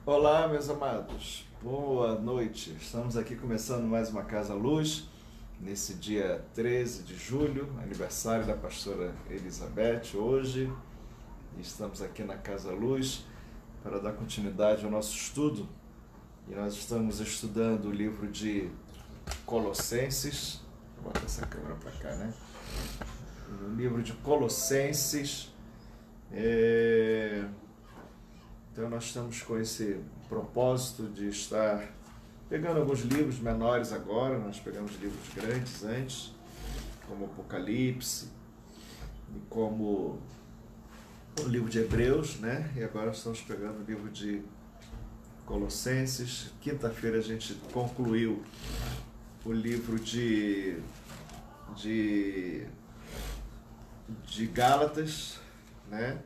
Olá, meus amados, boa noite. Estamos aqui começando mais uma Casa Luz, nesse dia 13 de julho, aniversário da pastora Elizabeth hoje. Estamos aqui na Casa Luz para dar continuidade ao nosso estudo. E nós estamos estudando o livro de Colossenses. Vou botar essa câmera para cá, né? O livro de Colossenses. Então nós estamos com esse propósito de estar pegando alguns livros menores agora. Nós pegamos livros grandes antes, como Apocalipse e como o livro de Hebreus, né? E agora estamos pegando o livro de Colossenses. Quinta-feira a gente concluiu o livro de Gálatas, né?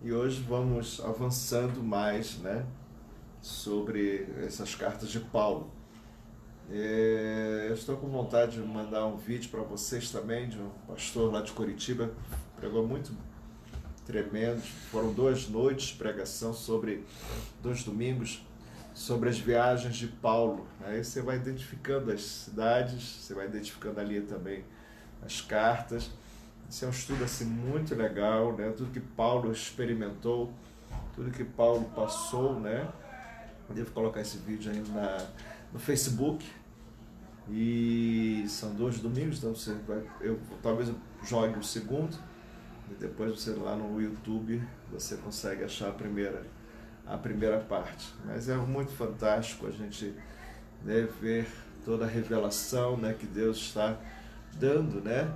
E hoje vamos avançando mais, né, sobre essas cartas de Paulo. Eu estou com vontade de mandar um vídeo para vocês também, de um pastor lá de Curitiba, pregou muito tremendo. Foram 2 noites de pregação, 2 domingos, sobre as viagens de Paulo. Aí você vai identificando as cidades, você vai identificando ali também as cartas. Esse é um estudo assim, muito legal, né? Tudo que Paulo experimentou, tudo que Paulo passou, né? Eu devo colocar esse vídeo aí no Facebook. E são 2 domingos, então talvez eu jogue o segundo, e depois você lá no YouTube você consegue achar a primeira parte. Mas é muito fantástico a gente, né, ver toda a revelação, né, que Deus está dando, né,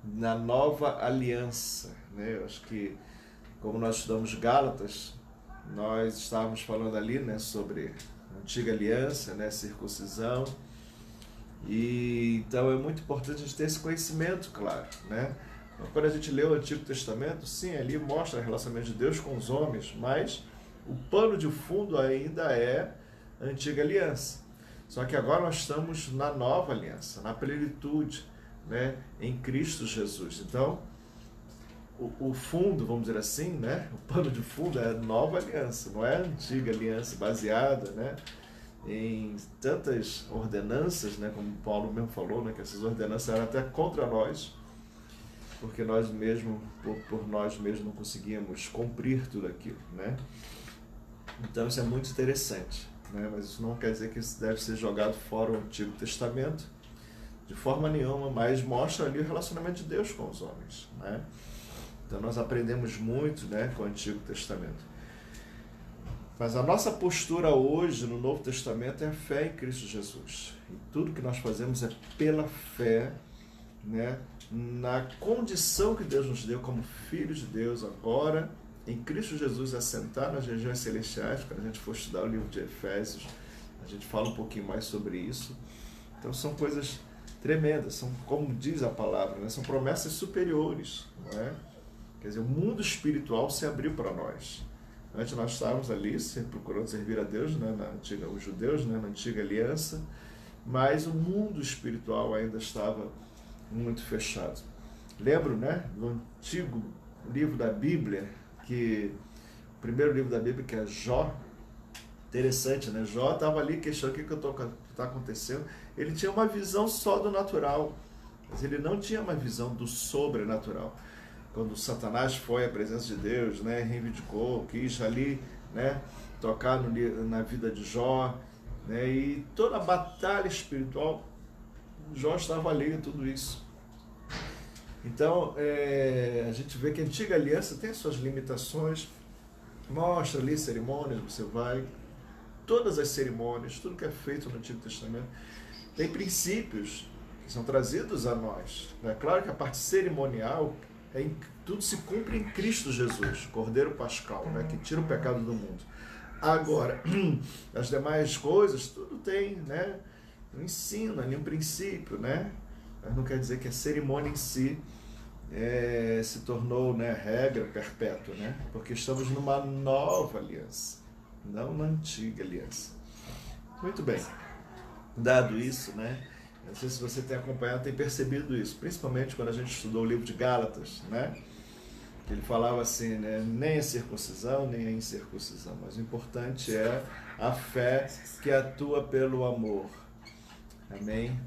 na nova aliança, né? Eu acho que, como nós estudamos Gálatas, nós estávamos falando ali, né, sobre a antiga aliança, né, circuncisão, e então é muito importante a gente ter esse conhecimento, claro, né? Quando a gente lê o Antigo Testamento, sim, ali mostra o relacionamento de Deus com os homens, mas o pano de fundo ainda é a antiga aliança. Só que agora nós estamos na nova aliança, na plenitude, né, em Cristo Jesus. Então, o fundo, vamos dizer assim, né, o pano de fundo é a nova aliança, não é a antiga aliança baseada, né, em tantas ordenanças, né, como Paulo mesmo falou, né, que essas ordenanças eram até contra nós, porque nós mesmos, por nós mesmos, não conseguíamos cumprir tudo aquilo, né? Então isso é muito interessante, né? Mas isso não quer dizer que isso deve ser jogado fora o Antigo Testamento, de forma nenhuma, mas mostra ali o relacionamento de Deus com os homens, né? Então nós aprendemos muito, né, com o Antigo Testamento. Mas a nossa postura hoje no Novo Testamento é a fé em Cristo Jesus. E tudo que nós fazemos é pela fé, né, na condição que Deus nos deu como filhos de Deus agora, em Cristo Jesus, assentar nas regiões celestiais. Quando a gente for estudar o livro de Efésios, a gente fala um pouquinho mais sobre isso. Então são coisas tremendas, são, como diz a palavra, né, são promessas superiores, não é? Quer dizer, o mundo espiritual se abriu para nós. Antes nós estávamos ali procurando servir a Deus, né, os judeus, né, na antiga aliança, mas o mundo espiritual ainda estava muito fechado. Lembro, né, do antigo livro da Bíblia, o primeiro livro da Bíblia, que é Jó. Interessante, né? Jó estava ali questionando o que está acontecendo. Ele tinha uma visão só do natural, mas ele não tinha uma visão do sobrenatural. Quando Satanás foi à presença de Deus, né, reivindicou, quis ali, né, tocar na vida de Jó, né, e toda a batalha espiritual, Jó estava ali em tudo isso. Então, a gente vê que a antiga aliança tem suas limitações, mostra ali cerimônias, você vai, todas as cerimônias, tudo que é feito no Antigo Testamento, tem princípios que são trazidos a nós. É claro que a parte cerimonial, tudo se cumpre em Cristo Jesus, Cordeiro Pascal, né, que tira o pecado do mundo. Agora, as demais coisas, tudo tem, né, um ensino ali, um princípio, né? Mas não quer dizer que a cerimônia em si se tornou, né, regra perpétua, né? Porque estamos numa nova aliança, não na antiga aliança. Muito bem. Dado isso, né? Não sei se você tem acompanhado, tem percebido isso, principalmente quando a gente estudou o livro de Gálatas, né? que ele falava assim, né? Nem a circuncisão, nem a incircuncisão, mas o importante é a fé que atua pelo amor. Amém?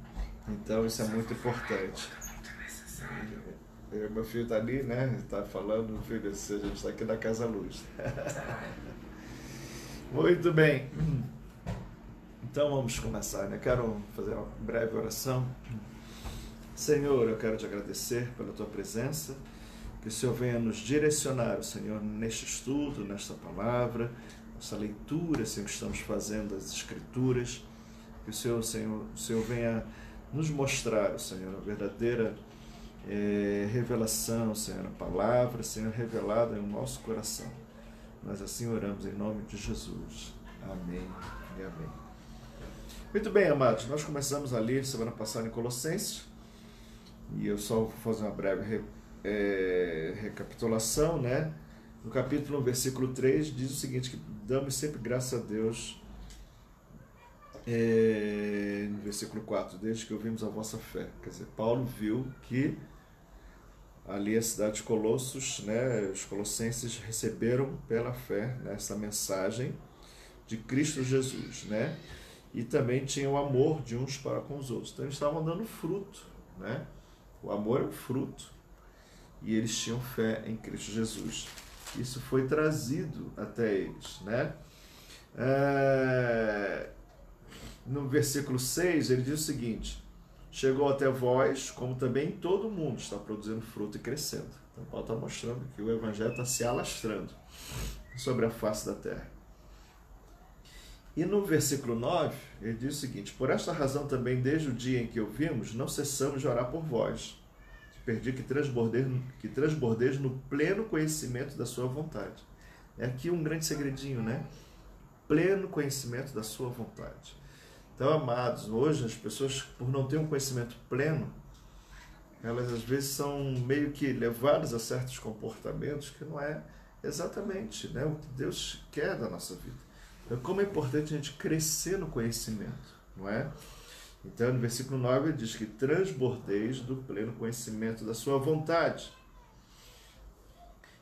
Então isso é muito importante. Meu filho está ali, né? Está falando, filho, a gente está aqui na Casa Luz. Muito bem. Então vamos começar, né? Quero fazer uma breve oração. Senhor, eu quero te agradecer pela tua presença, que o Senhor venha nos direcionar, Senhor, neste estudo, nesta palavra, nessa leitura, Senhor, que estamos fazendo das Escrituras, que o Senhor venha nos mostrar, Senhor, a verdadeira revelação, Senhor, a palavra, Senhor, revelada em nosso coração. Nós assim oramos em nome de Jesus. Amém e amém. Muito bem, amados, nós começamos a ler semana passada em Colossenses, e eu só vou fazer uma breve recapitulação, né? No capítulo 1, versículo 3, diz o seguinte, que damos sempre graças a Deus, no versículo 4, desde que ouvimos a vossa fé. Quer dizer, Paulo viu que ali a cidade de Colossos, né, os colossenses receberam pela fé, né, essa mensagem de Cristo Jesus, né? E também tinham o amor de uns para com os outros. Então eles estavam dando fruto, né? O amor é um fruto. E eles tinham fé em Cristo Jesus. Isso foi trazido até eles, né? No versículo 6, ele diz o seguinte: chegou até vós, como também todo mundo está produzindo fruto e crescendo. Então Paulo está mostrando que o evangelho está se alastrando sobre a face da terra. E no versículo 9, ele diz o seguinte: por esta razão também, desde o dia em que ouvimos, não cessamos de orar por vós, perdi que transbordeis no pleno conhecimento da sua vontade. É aqui um grande segredinho, né? Pleno conhecimento da sua vontade. Então, amados, hoje as pessoas, por não ter um conhecimento pleno, elas às vezes são meio que levadas a certos comportamentos que não é exatamente, né, o que Deus quer da nossa vida. Então, como é importante a gente crescer no conhecimento, não é? Então, no versículo 9, ele diz que transbordeis do pleno conhecimento da sua vontade,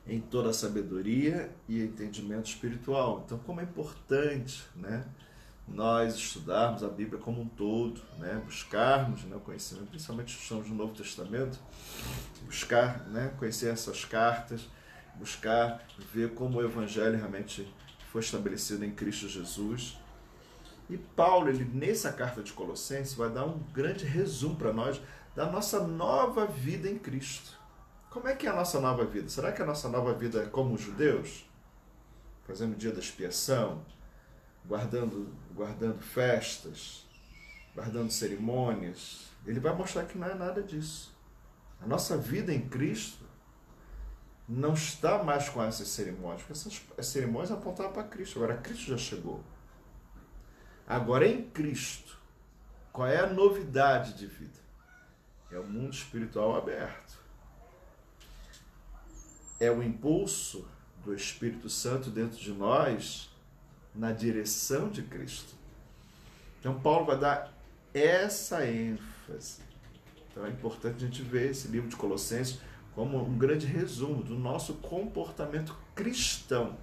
em toda a sabedoria e entendimento espiritual. Então, como é importante, né, nós estudarmos a Bíblia como um todo, né, buscarmos, né, o conhecimento, principalmente estamos no Novo Testamento, buscar, né, conhecer essas cartas, buscar ver como o Evangelho realmente foi estabelecido em Cristo Jesus. E Paulo, ele, nessa carta de Colossenses, vai dar um grande resumo para nós da nossa nova vida em Cristo. Como é que é a nossa nova vida? Será que a nossa nova vida é como os judeus? Fazendo o dia da expiação, guardando festas, guardando cerimônias? Ele vai mostrar que não é nada disso. A nossa vida em Cristo não está mais com essas cerimônias, porque essas cerimônias apontavam para Cristo. Agora Cristo já chegou. Agora em Cristo, qual é a novidade de vida? É o mundo espiritual aberto. É o impulso do Espírito Santo dentro de nós na direção de Cristo. Então Paulo vai dar essa ênfase. Então é importante a gente ver esse livro de Colossenses como um grande resumo do nosso comportamento cristão.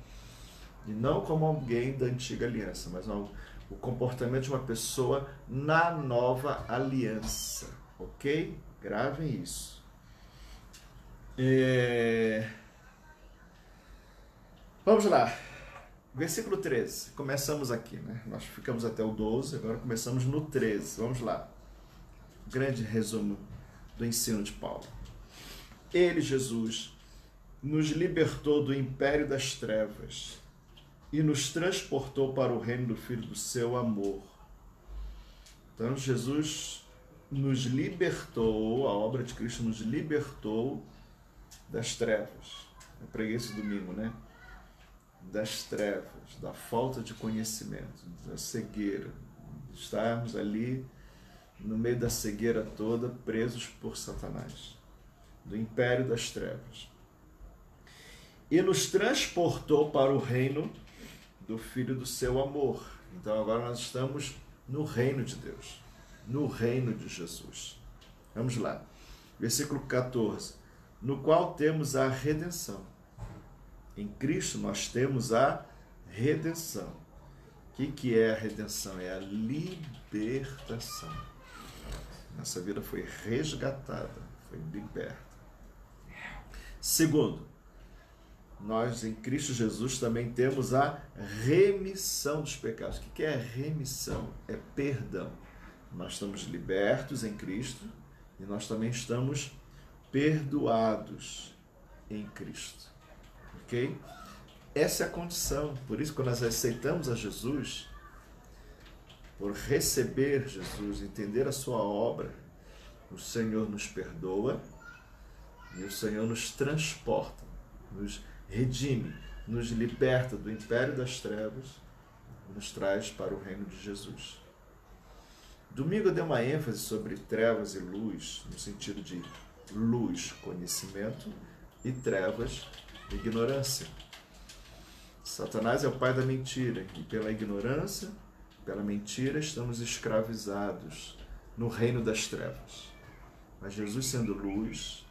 E não como alguém da antiga aliança, mas o comportamento de uma pessoa na nova aliança. Ok? Gravem isso. Vamos lá. Versículo 13. Começamos aqui, né? Nós ficamos até o 12, agora começamos no 13. Vamos lá. Grande resumo do ensino de Paulo. Ele, Jesus, nos libertou do império das trevas e nos transportou para o reino do Filho do seu amor. Então, Jesus nos libertou, a obra de Cristo nos libertou das trevas. Eu preguei esse domingo, né? Das trevas, da falta de conhecimento, da cegueira. Estarmos ali no meio da cegueira toda, presos por Satanás, do império das trevas. E nos transportou para o reino do Filho do seu amor. Então agora nós estamos no reino de Deus, no reino de Jesus. Vamos lá. Versículo 14. no qual temos a redenção. Em Cristo nós temos a redenção. O que é a redenção? É a libertação. Nossa vida foi resgatada, foi liberta. Segundo, nós em Cristo Jesus também temos a remissão dos pecados. O que é remissão? É perdão. Nós estamos libertos em Cristo e nós também estamos perdoados em Cristo. Ok? Essa é a condição. Por isso, quando nós aceitamos a Jesus, por receber Jesus, entender a sua obra, o Senhor nos perdoa e o Senhor nos transporta, nos redime, nos liberta do império das trevas e nos traz para o reino de Jesus. Domingo eu dei uma ênfase sobre trevas e luz, no sentido de luz, conhecimento, e trevas, ignorância. Satanás é o pai da mentira, e pela ignorância, pela mentira, estamos escravizados no reino das trevas. Mas Jesus sendo luz,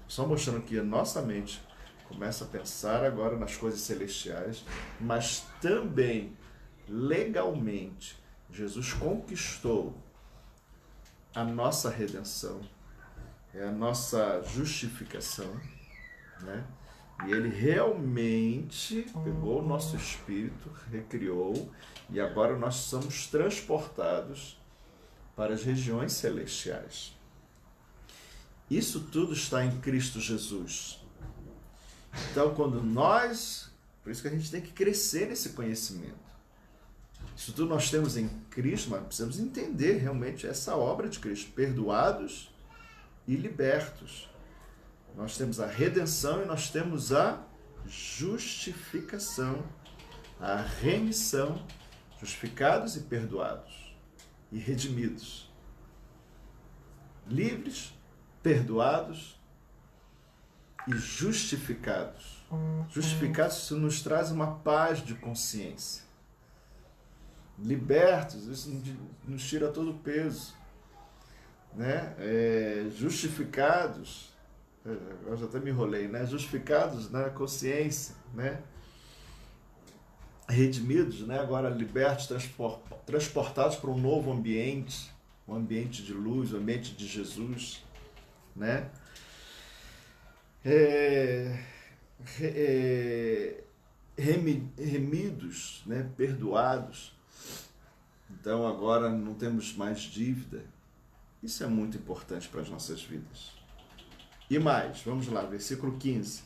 só mostrando que a nossa mente começa a pensar agora nas coisas celestiais, mas também, legalmente, Jesus conquistou a nossa redenção, é a nossa justificação, né? E ele realmente pegou o nosso espírito, recriou, e agora nós somos transportados para as regiões celestiais. Isso tudo está em Cristo Jesus. Então, quando nós... Por isso que a gente tem que crescer nesse conhecimento. Isso tudo nós temos em Cristo, mas precisamos entender realmente essa obra de Cristo. Perdoados e libertos. Nós temos a redenção e nós temos a justificação, a remissão, justificados e perdoados, e redimidos. Livres, perdoados e justificados. Justificados, isso nos traz uma paz de consciência. Libertos, isso nos tira todo o peso. Né? Justificados, eu já até me enrolei, né? Justificados na consciência, né? Redimidos, né? Agora libertos, transportados para um novo ambiente, um ambiente de luz, um ambiente de Jesus, né? Remidos, né? Perdoados. Então agora não temos mais dívida. Isso é muito importante para as nossas vidas. E mais, vamos lá, versículo 15.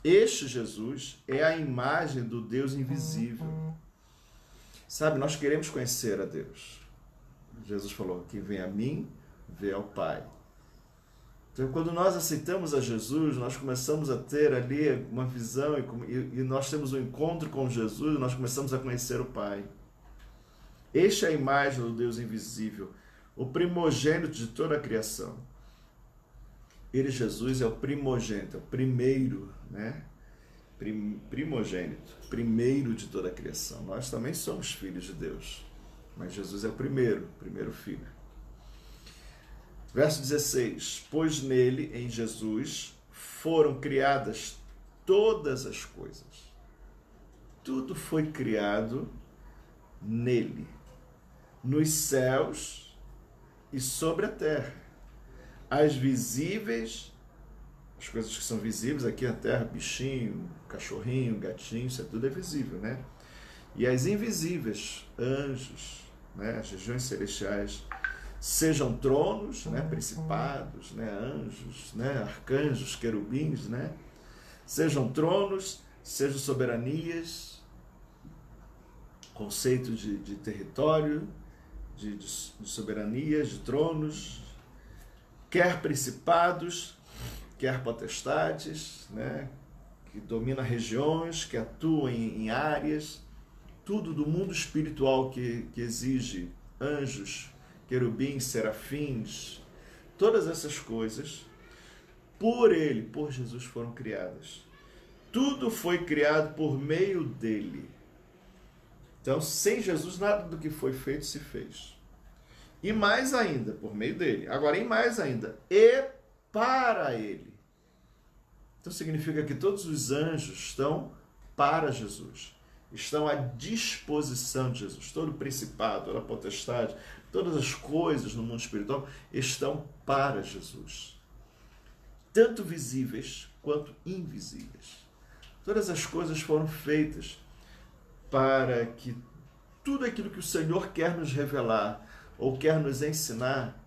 Este Jesus é a imagem do Deus invisível. Sabe, nós queremos conhecer a Deus. Jesus falou, quem vem a mim, vê ao Pai. Então, quando nós aceitamos a Jesus, nós começamos a ter ali uma visão e nós temos um encontro com Jesus, nós começamos a conhecer o Pai. Este é a imagem do Deus invisível, o primogênito de toda a criação. Ele, Jesus, é o primogênito, é o primeiro, né? Primogênito, primeiro de toda a criação. Nós também somos filhos de Deus, mas Jesus é o primeiro filho. Verso 16, pois nele, em Jesus, foram criadas todas as coisas. Tudo foi criado nele, nos céus e sobre a terra. As visíveis, as coisas que são visíveis aqui na terra, bichinho, cachorrinho, gatinho, isso tudo é visível, né? E as invisíveis, anjos, né? As regiões celestiais, sejam tronos, né? Principados, né? Anjos, né? Arcanjos, querubins, né? Sejam tronos, sejam soberanias, conceito de território, de soberanias, de tronos, quer principados, quer potestades, né, que domina regiões, que atuam em áreas, tudo do mundo espiritual que exige anjos, querubins, serafins, todas essas coisas, por ele, por Jesus, foram criadas. Tudo foi criado por meio dele. Então, sem Jesus, nada do que foi feito se fez. E mais ainda, por meio dele. Agora, e mais ainda, e para ele. Então significa que todos os anjos estão para Jesus, estão à disposição de Jesus. Todo o principado, toda a potestade, todas as coisas no mundo espiritual estão para Jesus, tanto visíveis quanto invisíveis. Todas as coisas foram feitas para que tudo aquilo que o Senhor quer nos revelar ou quer nos ensinar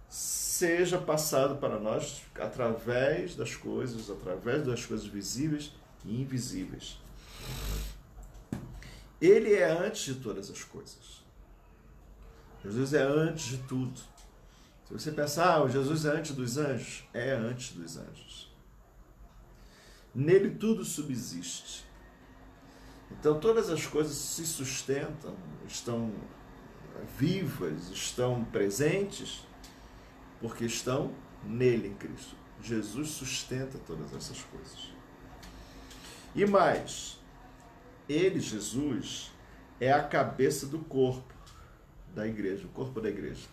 seja passado para nós através das coisas visíveis e invisíveis. Ele é antes de todas as coisas. Jesus é antes de tudo. Se você pensar, Jesus é antes dos anjos, é antes dos anjos. Nele tudo subsiste. Então todas as coisas se sustentam, estão vivas, estão presentes, porque estão nele, em Cristo. Jesus sustenta todas essas coisas. E mais, ele, Jesus, é a cabeça do corpo da igreja, o corpo da igreja.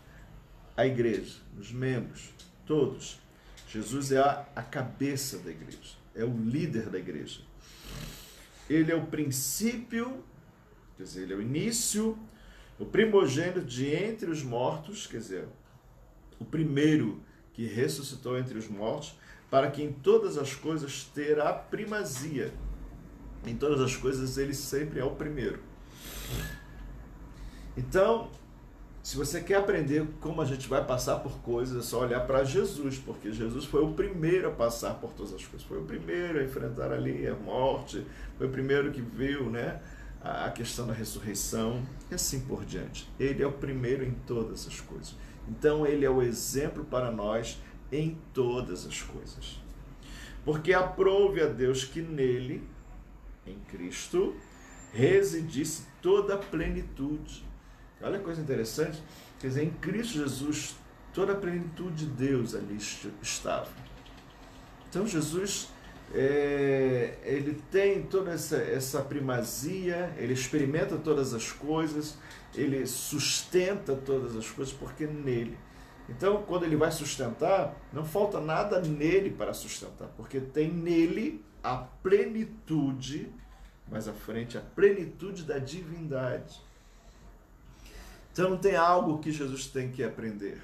A igreja, os membros, todos. Jesus é a cabeça da igreja, é o líder da igreja. Ele é o princípio, quer dizer, ele é o início, o primogênito de entre os mortos, quer dizer, o primeiro que ressuscitou entre os mortos, para que em todas as coisas terá primazia. Em todas as coisas ele sempre é o primeiro. Então, se você quer aprender como a gente vai passar por coisas, é só olhar para Jesus, porque Jesus foi o primeiro a passar por todas as coisas. Foi o primeiro a enfrentar ali a morte, foi o primeiro que viu, né, a questão da ressurreição e assim por diante. Ele é o primeiro em todas as coisas. Então, ele é o exemplo para nós em todas as coisas. Porque aprouve a Deus que nele, em Cristo, residisse toda a plenitude. Olha que coisa interessante, quer dizer, em Cristo Jesus, toda a plenitude de Deus ali estava. Então Jesus, ele tem toda essa primazia, ele experimenta todas as coisas, ele sustenta todas as coisas, porque nele. Então, quando ele vai sustentar, não falta nada nele para sustentar, porque tem nele a plenitude, mais à frente, a plenitude da divindade. Então não tem algo que Jesus tem que aprender.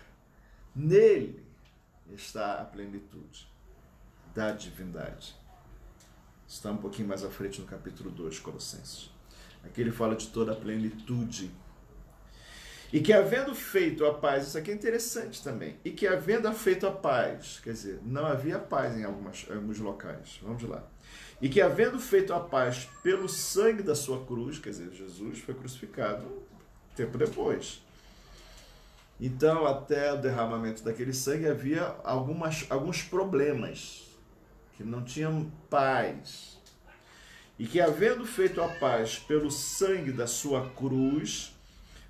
Nele está a plenitude da divindade. Está um pouquinho mais à frente no capítulo 2, Colossenses. Aqui ele fala de toda a plenitude. E que havendo feito a paz, isso aqui é interessante também, e que havendo feito a paz, quer dizer, não havia paz em alguns locais, vamos lá. E que havendo feito a paz pelo sangue da sua cruz, quer dizer, Jesus foi crucificado tempo depois. Então, até o derramamento daquele sangue, havia alguns problemas, que não tinham paz. E que havendo feito a paz pelo sangue da sua cruz,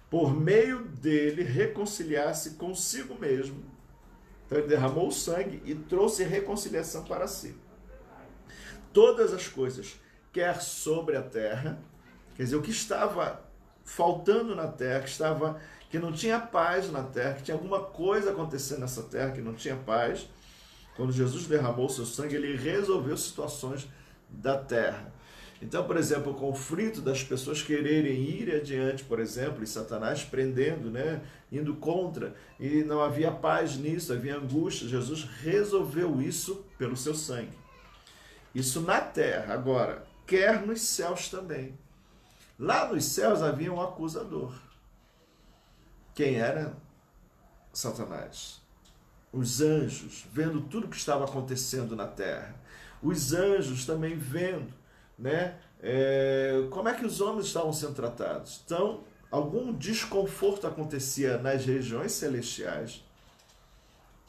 por meio dele reconciliasse consigo mesmo. Então ele derramou o sangue e trouxe reconciliação para si. Todas as coisas, quer sobre a terra, quer dizer, o que estava faltando na terra, que não tinha paz na terra, que tinha alguma coisa acontecendo nessa terra que não tinha paz. Quando Jesus derramou o seu sangue, ele resolveu situações da terra. Então, por exemplo, o conflito das pessoas quererem ir adiante, por exemplo, e Satanás prendendo, né, indo contra, e não havia paz nisso, havia angústia. Jesus resolveu isso pelo seu sangue. Isso na terra. Agora, quer nos céus também. Lá nos céus havia um acusador. Quem era? Satanás. Os anjos, vendo tudo que estava acontecendo na terra. Os anjos também vendo, né, como é que os homens estavam sendo tratados. Então, algum desconforto acontecia nas regiões celestiais,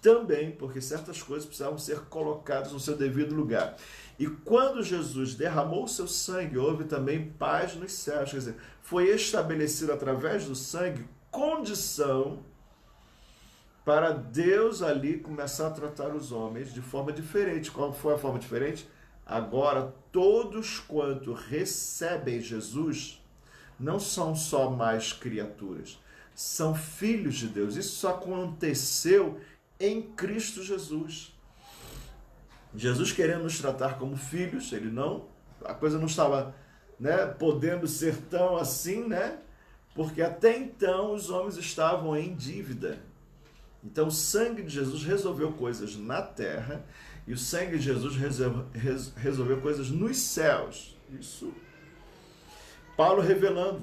também porque certas coisas precisavam ser colocadas no seu devido lugar. E quando Jesus derramou o seu sangue, houve também paz nos céus. Quer dizer, foi estabelecido através do sangue condição para Deus ali começar a tratar os homens de forma diferente. Qual foi a forma diferente? Agora, todos quanto recebem Jesus não são só mais criaturas, são filhos de Deus. Isso só aconteceu em Cristo Jesus. Jesus querendo nos tratar como filhos, a coisa não estava, né, podendo ser tão assim, né? Porque até então os homens estavam em dívida. Então o sangue de Jesus resolveu coisas na terra e o sangue de Jesus resolveu coisas nos céus. Isso Paulo revelando.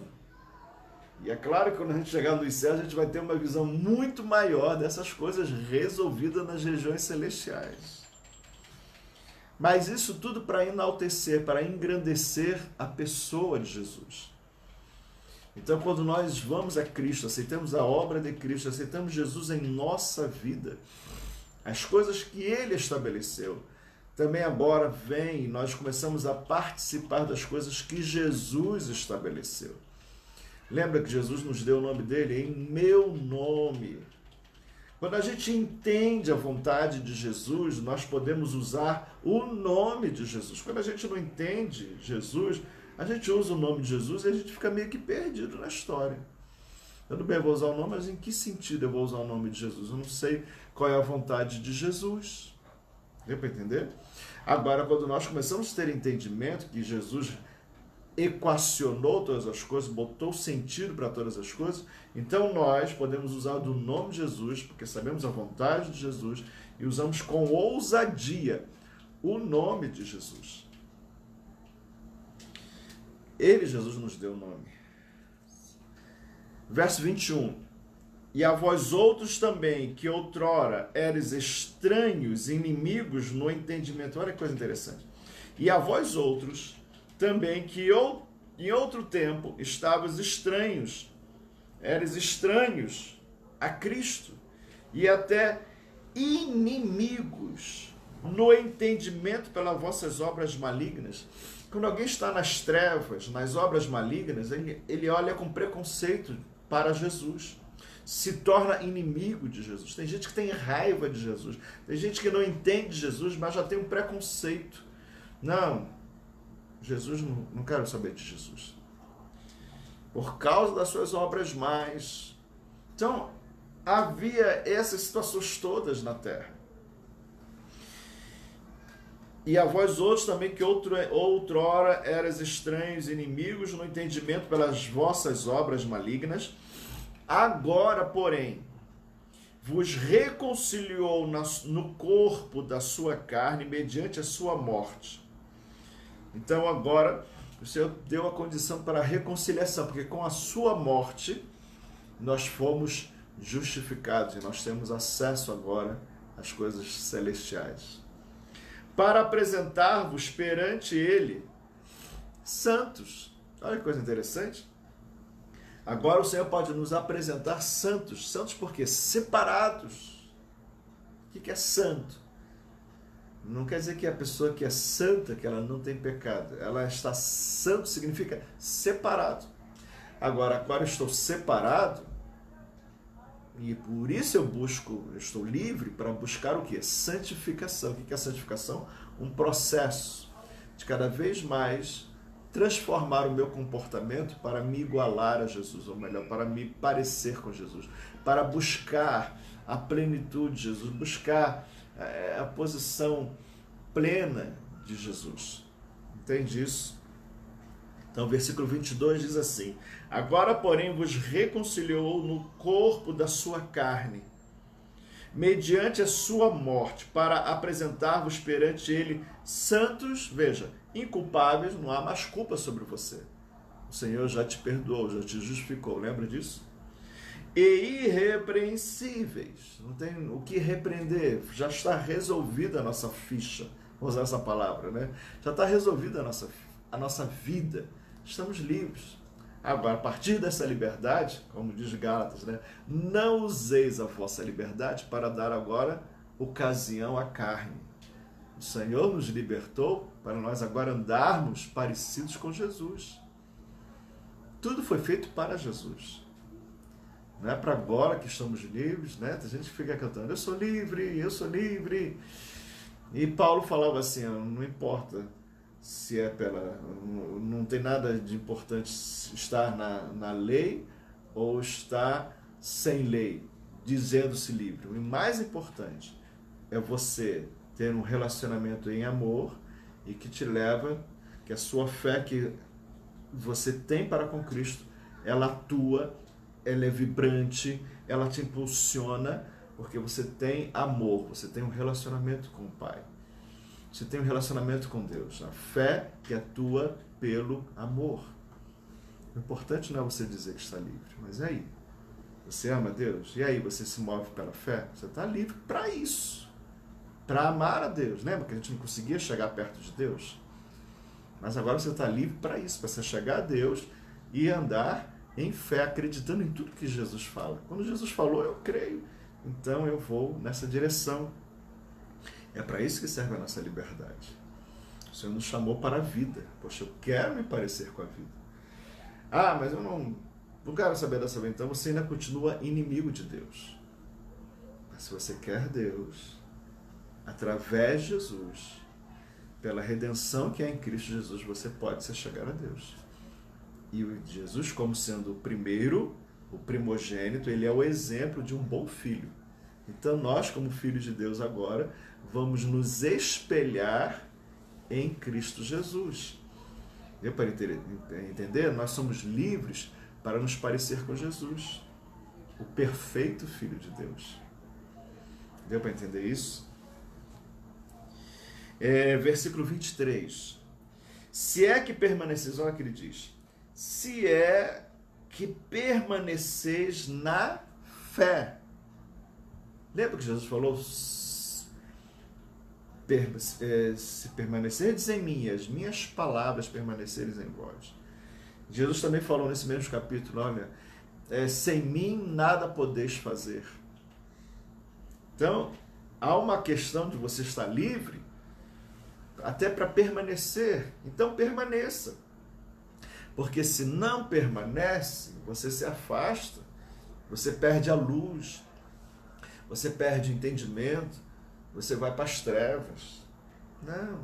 E é claro que quando a gente chegar nos céus, a gente vai ter uma visão muito maior dessas coisas resolvidas nas regiões celestiais. Mas isso tudo para enaltecer, para engrandecer a pessoa de Jesus. Então, quando nós vamos a Cristo, aceitamos a obra de Cristo, aceitamos Jesus em nossa vida, as coisas que Ele estabeleceu, também agora vêm e nós começamos a participar das coisas que Jesus estabeleceu. Lembra que Jesus nos deu o nome dele? Em meu nome. Quando a gente entende a vontade de Jesus, nós podemos usar o nome de Jesus. Quando a gente não entende Jesus, a gente usa o nome de Jesus e a gente fica meio que perdido na história. Eu não bem vou usar o nome, mas em que sentido eu vou usar o nome de Jesus? Eu não sei qual é a vontade de Jesus. Deu para entender? Agora, quando nós começamos a ter entendimento que Jesus equacionou todas as coisas, botou sentido para todas as coisas, então nós podemos usar do nome de Jesus, porque sabemos a vontade de Jesus, e usamos com ousadia o nome de Jesus. Ele, Jesus, nos deu o nome. Verso 21. E a vós outros também, que outrora eres estranhos, inimigos no entendimento. Olha que coisa interessante. E a vós outros também, que em outro tempo estavas estranhos, eres estranhos a Cristo, e até inimigos no entendimento pelas vossas obras malignas. Quando alguém está nas trevas, nas obras malignas, ele olha com preconceito para Jesus, se torna inimigo de Jesus. Tem gente que tem raiva de Jesus, tem gente que não entende Jesus, mas já tem um preconceito. Não, Jesus, não quero saber de Jesus. Por causa das suas obras más. Então, havia essas situações todas na terra. E a vós outros também, que outrora eras estranhos, inimigos no entendimento pelas vossas obras malignas, agora, porém, vos reconciliou no corpo da sua carne mediante a sua morte. Então agora o Senhor deu a condição para a reconciliação, porque com a sua morte nós fomos justificados e nós temos acesso agora às coisas celestiais. Para apresentar-vos perante Ele santos. Olha que coisa interessante. Agora o Senhor pode nos apresentar santos. Santos por quê? Separados. O que é santo? Não quer dizer que a pessoa que é santa, que ela não tem pecado. Ela está santo, significa separado. Agora eu estou separado, e por isso eu estou livre para buscar o quê? Santificação. O que é santificação? Um processo de cada vez mais transformar o meu comportamento para me igualar a Jesus, ou melhor, para me parecer com Jesus, para buscar a plenitude de Jesus, buscar a posição plena de Jesus. Entende isso? Então, versículo 22 diz assim: agora, porém, vos reconciliou no corpo da sua carne, mediante a sua morte, para apresentar-vos perante ele santos, veja, inculpáveis, não há mais culpa sobre você. O Senhor já te perdoou, já te justificou, lembra disso? E irrepreensíveis, não tem o que repreender, já está resolvida a nossa ficha, vou usar essa palavra, né? Já está resolvida a nossa vida, estamos livres. Agora, a partir dessa liberdade, como diz Gálatas, né? Não useis a vossa liberdade para dar agora ocasião à carne. O Senhor nos libertou para nós agora andarmos parecidos com Jesus. Tudo foi feito para Jesus. Não é para agora que estamos livres, né? Tem gente que fica cantando, eu sou livre, eu sou livre. E Paulo falava assim, não importa se é não tem nada de importante estar na lei ou estar sem lei, dizendo-se livre. O mais importante é você ter um relacionamento em amor e que te leva, que a sua fé que você tem para com Cristo, ela atua, ela é vibrante, ela te impulsiona, porque você tem amor, você tem um relacionamento com o Pai. Você tem um relacionamento com Deus. A fé que atua pelo amor. O importante não é você dizer que está livre, mas e aí? Você ama Deus? E aí você se move pela fé? Você está livre para isso. Para amar a Deus. Lembra que a gente não conseguia chegar perto de Deus? Mas agora você está livre para isso, para você chegar a Deus e andar em fé, acreditando em tudo que Jesus fala. Quando Jesus falou, eu creio. Então eu vou nessa direção. É para isso que serve a nossa liberdade. O Senhor nos chamou para a vida. Poxa, eu quero me parecer com a vida. Ah, mas eu não quero saber dessa vida. Então você ainda continua inimigo de Deus. Mas se você quer Deus, através de Jesus, pela redenção que é em Cristo Jesus, você pode se chegar a Deus. E Jesus, como sendo o primeiro, o primogênito, ele é o exemplo de um bom filho. Então nós, como filhos de Deus agora, vamos nos espelhar em Cristo Jesus. Deu para entender? Nós somos livres para nos parecer com Jesus, o perfeito Filho de Deus. Deu para entender isso? Versículo 23. Se é que permaneceis, olha o que ele diz. Se é que permaneceis na fé. Lembra que Jesus falou? Se permanecerdes em mim, as minhas palavras permanecerem em vós. Jesus também falou nesse mesmo capítulo, olha, sem mim nada podeis fazer. Então, há uma questão de você estar livre, até para permanecer. Então, permaneça. Porque se não permanece, você se afasta, você perde a luz, você perde o entendimento, você vai para as trevas. Não.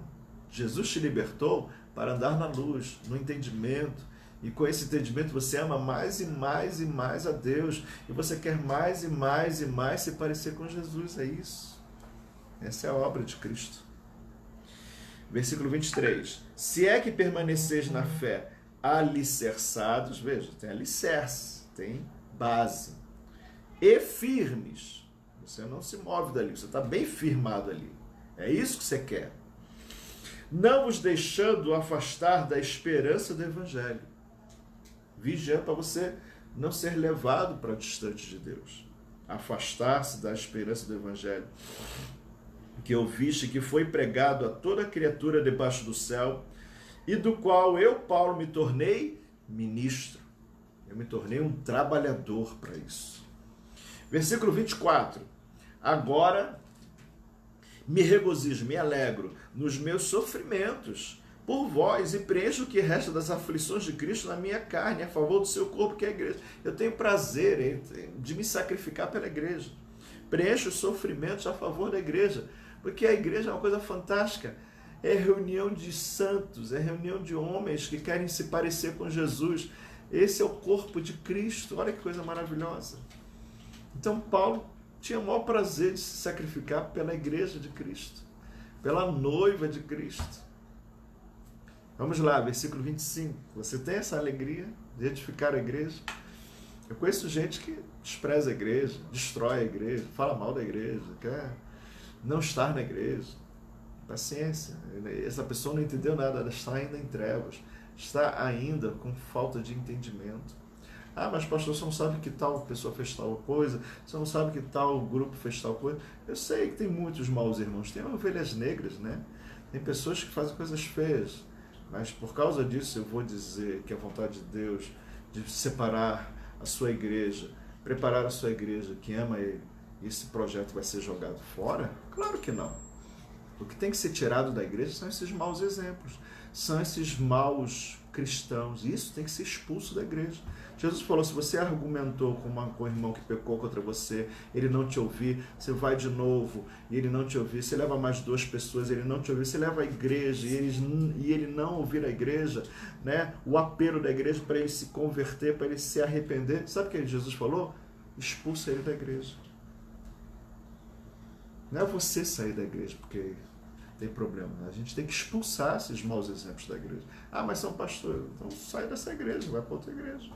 Jesus te libertou para andar na luz, no entendimento. E com esse entendimento você ama mais e mais e mais a Deus. E você quer mais e mais e mais se parecer com Jesus. É isso. Essa é a obra de Cristo. Versículo 23. Se é que permaneceis na fé alicerçados, veja, tem alicerce, tem base. E firmes. Você não se move dali, você está bem firmado ali. É isso que você quer. Não vos deixando afastar da esperança do Evangelho. Vigia para você não ser levado para distante de Deus. Afastar-se da esperança do Evangelho. Que ouviste, que foi pregado a toda criatura debaixo do céu, e do qual eu, Paulo, me tornei ministro. Eu me tornei um trabalhador para isso. Versículo 24. Agora me regozijo, me alegro nos meus sofrimentos por vós e preencho o que resta das aflições de Cristo na minha carne, a favor do seu corpo, que é a igreja. Eu tenho prazer de me sacrificar pela igreja. Preencho os sofrimentos a favor da igreja, porque a igreja é uma coisa fantástica. É reunião de santos, é reunião de homens que querem se parecer com Jesus. Esse é o corpo de Cristo. Olha que coisa maravilhosa. Então Paulo tinha o maior prazer de se sacrificar pela igreja de Cristo, pela noiva de Cristo. Vamos lá, versículo 25. Você tem essa alegria de edificar a igreja? Eu conheço gente que despreza a igreja, destrói a igreja, fala mal da igreja, quer não estar na igreja. Paciência. Essa pessoa não entendeu nada, ela está ainda em trevas, está ainda com falta de entendimento. Ah, mas pastor, você não sabe que tal pessoa fez tal coisa, você não sabe que tal grupo fez tal coisa. Eu sei que tem muitos maus irmãos, tem ovelhas negras, né? Tem pessoas que fazem coisas feias, mas por causa disso eu vou dizer que a vontade de Deus de separar a sua igreja, preparar a sua igreja que ama Ele, e esse projeto vai ser jogado fora? Claro que não. O que tem que ser tirado da igreja são esses maus exemplos, são esses maus cristãos, e isso tem que ser expulso da igreja. Jesus falou, se você argumentou com o irmão que pecou contra você, ele não te ouvir, você vai de novo e ele não te ouvir, você leva mais 2 pessoas, ele não te ouvir, você leva a igreja e ele não ouvir a igreja, né? O apelo da igreja para ele se converter, para ele se arrepender, sabe o que Jesus falou? Expulsa ele da igreja. Não é você sair da igreja porque tem problema. A gente tem que expulsar esses maus exemplos da igreja. Ah, mas são pastores. Então sai dessa igreja, vai para outra igreja.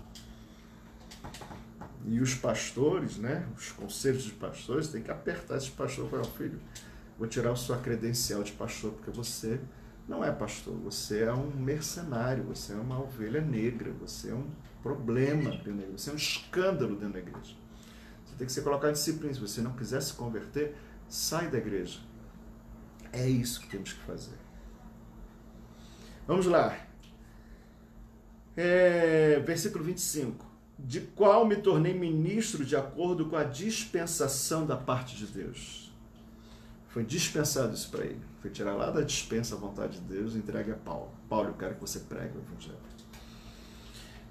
E os pastores, né, os conselhos de pastores, tem que apertar esses pastores e falar, filho, vou tirar a sua credencial de pastor, porque você não é pastor, você é um mercenário, você é uma ovelha negra, você é um problema dentro da igreja, você é um escândalo dentro da igreja. Você tem que ser colocado em disciplina. Se você não quiser se converter, sai da igreja. É isso que temos que fazer. Vamos lá. Versículo 25. De qual me tornei ministro de acordo com a dispensação da parte de Deus. Foi dispensado isso para ele. Foi tirar lá da dispensa a vontade de Deus e entregue a Paulo. Paulo, eu quero que você pregue o evangelho.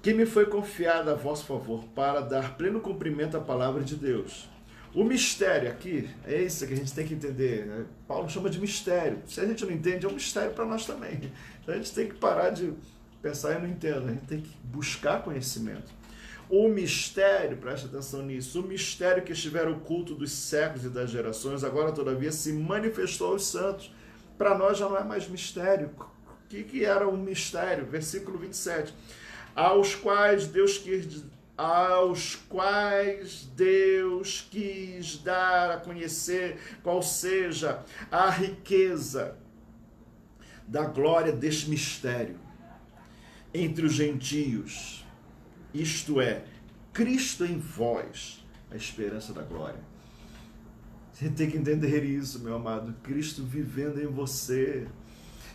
Que me foi confiado a vosso favor para dar pleno cumprimento à palavra de Deus. O mistério aqui, é isso que a gente tem que entender, né? Paulo chama de mistério. Se a gente não entende, é um mistério para nós também. Então a gente tem que parar de pensar, eu não entendo. A gente tem que buscar conhecimento. O mistério, preste atenção nisso, o mistério que estiver oculto dos séculos e das gerações, agora todavia se manifestou aos santos. Para nós já não é mais mistério. O que era um mistério? Versículo 27. Aos quais Deus quis dar a conhecer qual seja a riqueza da glória deste mistério entre os gentios, isto é, Cristo em vós, a esperança da glória. Você tem que entender isso, meu amado, Cristo vivendo em você.